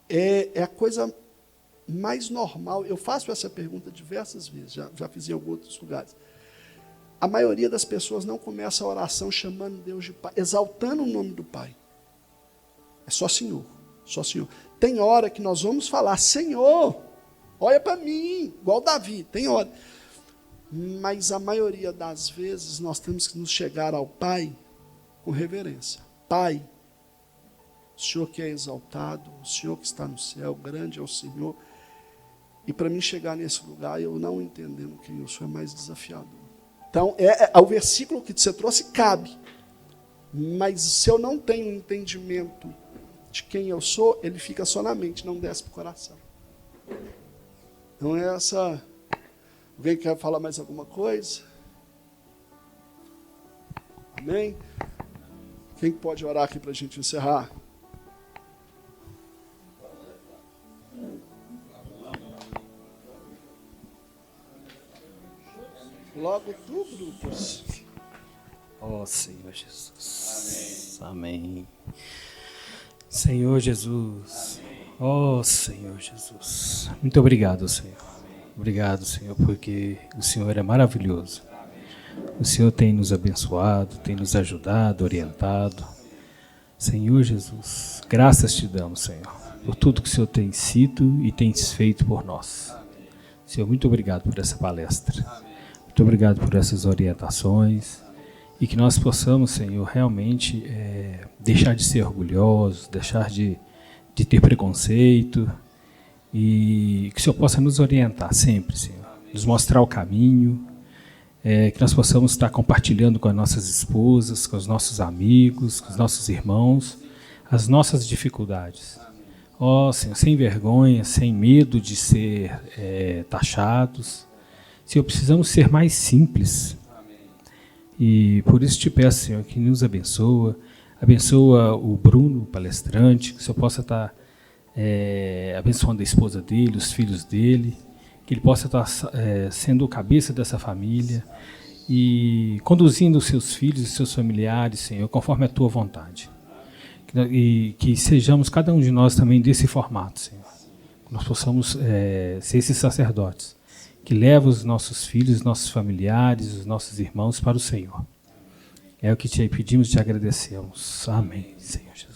é a coisa mais normal. Eu faço essa pergunta diversas vezes, já fiz em alguns outros lugares. A maioria das pessoas não começa a oração chamando Deus de pai, exaltando o nome do pai. É só Senhor, só Senhor. Tem hora que nós vamos falar, Senhor, olha para mim, igual Davi, tem hora. Mas a maioria das vezes nós temos que nos chegar ao pai com reverência. Pai, o Senhor que é exaltado, o Senhor que está no céu, grande é o Senhor. E para mim chegar nesse lugar, eu não entendendo quem eu sou, é mais desafiador. Então, o versículo que você trouxe cabe. Mas se eu não tenho entendimento de quem eu sou, ele fica só na mente, não desce para o coração. Então, essa... Alguém quer falar mais alguma coisa? Amém? Quem pode orar aqui para a gente encerrar? Logo tu, grupos. Ó Senhor Jesus. Amém. Senhor Jesus. Ó Senhor Jesus. Muito obrigado, Senhor. Obrigado, Senhor, porque o Senhor é maravilhoso. O Senhor tem nos abençoado, tem nos ajudado, orientado. Senhor Jesus, graças te damos, Senhor, por tudo que o Senhor tem sido e tem feito por nós. Senhor, muito obrigado por essa palestra. Muito obrigado por essas orientações. E que nós possamos, Senhor, realmente deixar de ser orgulhosos, deixar de ter preconceito. E que o Senhor possa nos orientar sempre, Senhor. Nos mostrar o caminho. Que nós possamos estar compartilhando com as nossas esposas, com os nossos amigos, com os nossos irmãos, as nossas dificuldades. Ó, Senhor, sem vergonha, sem medo de ser taxados. Senhor, precisamos ser mais simples. E por isso te peço, Senhor, que nos abençoa. Abençoa o Bruno, o palestrante, que o Senhor possa estar abençoando a esposa dele, os filhos dele, que ele possa estar sendo o cabeça dessa família e conduzindo os seus filhos e seus familiares, Senhor, conforme a tua vontade. E que sejamos, cada um de nós também desse formato, Senhor. Que nós possamos ser esses sacerdotes que levam os nossos filhos, os nossos familiares, os nossos irmãos para o Senhor. É o que te pedimos e te agradecemos. Amém, Senhor Jesus.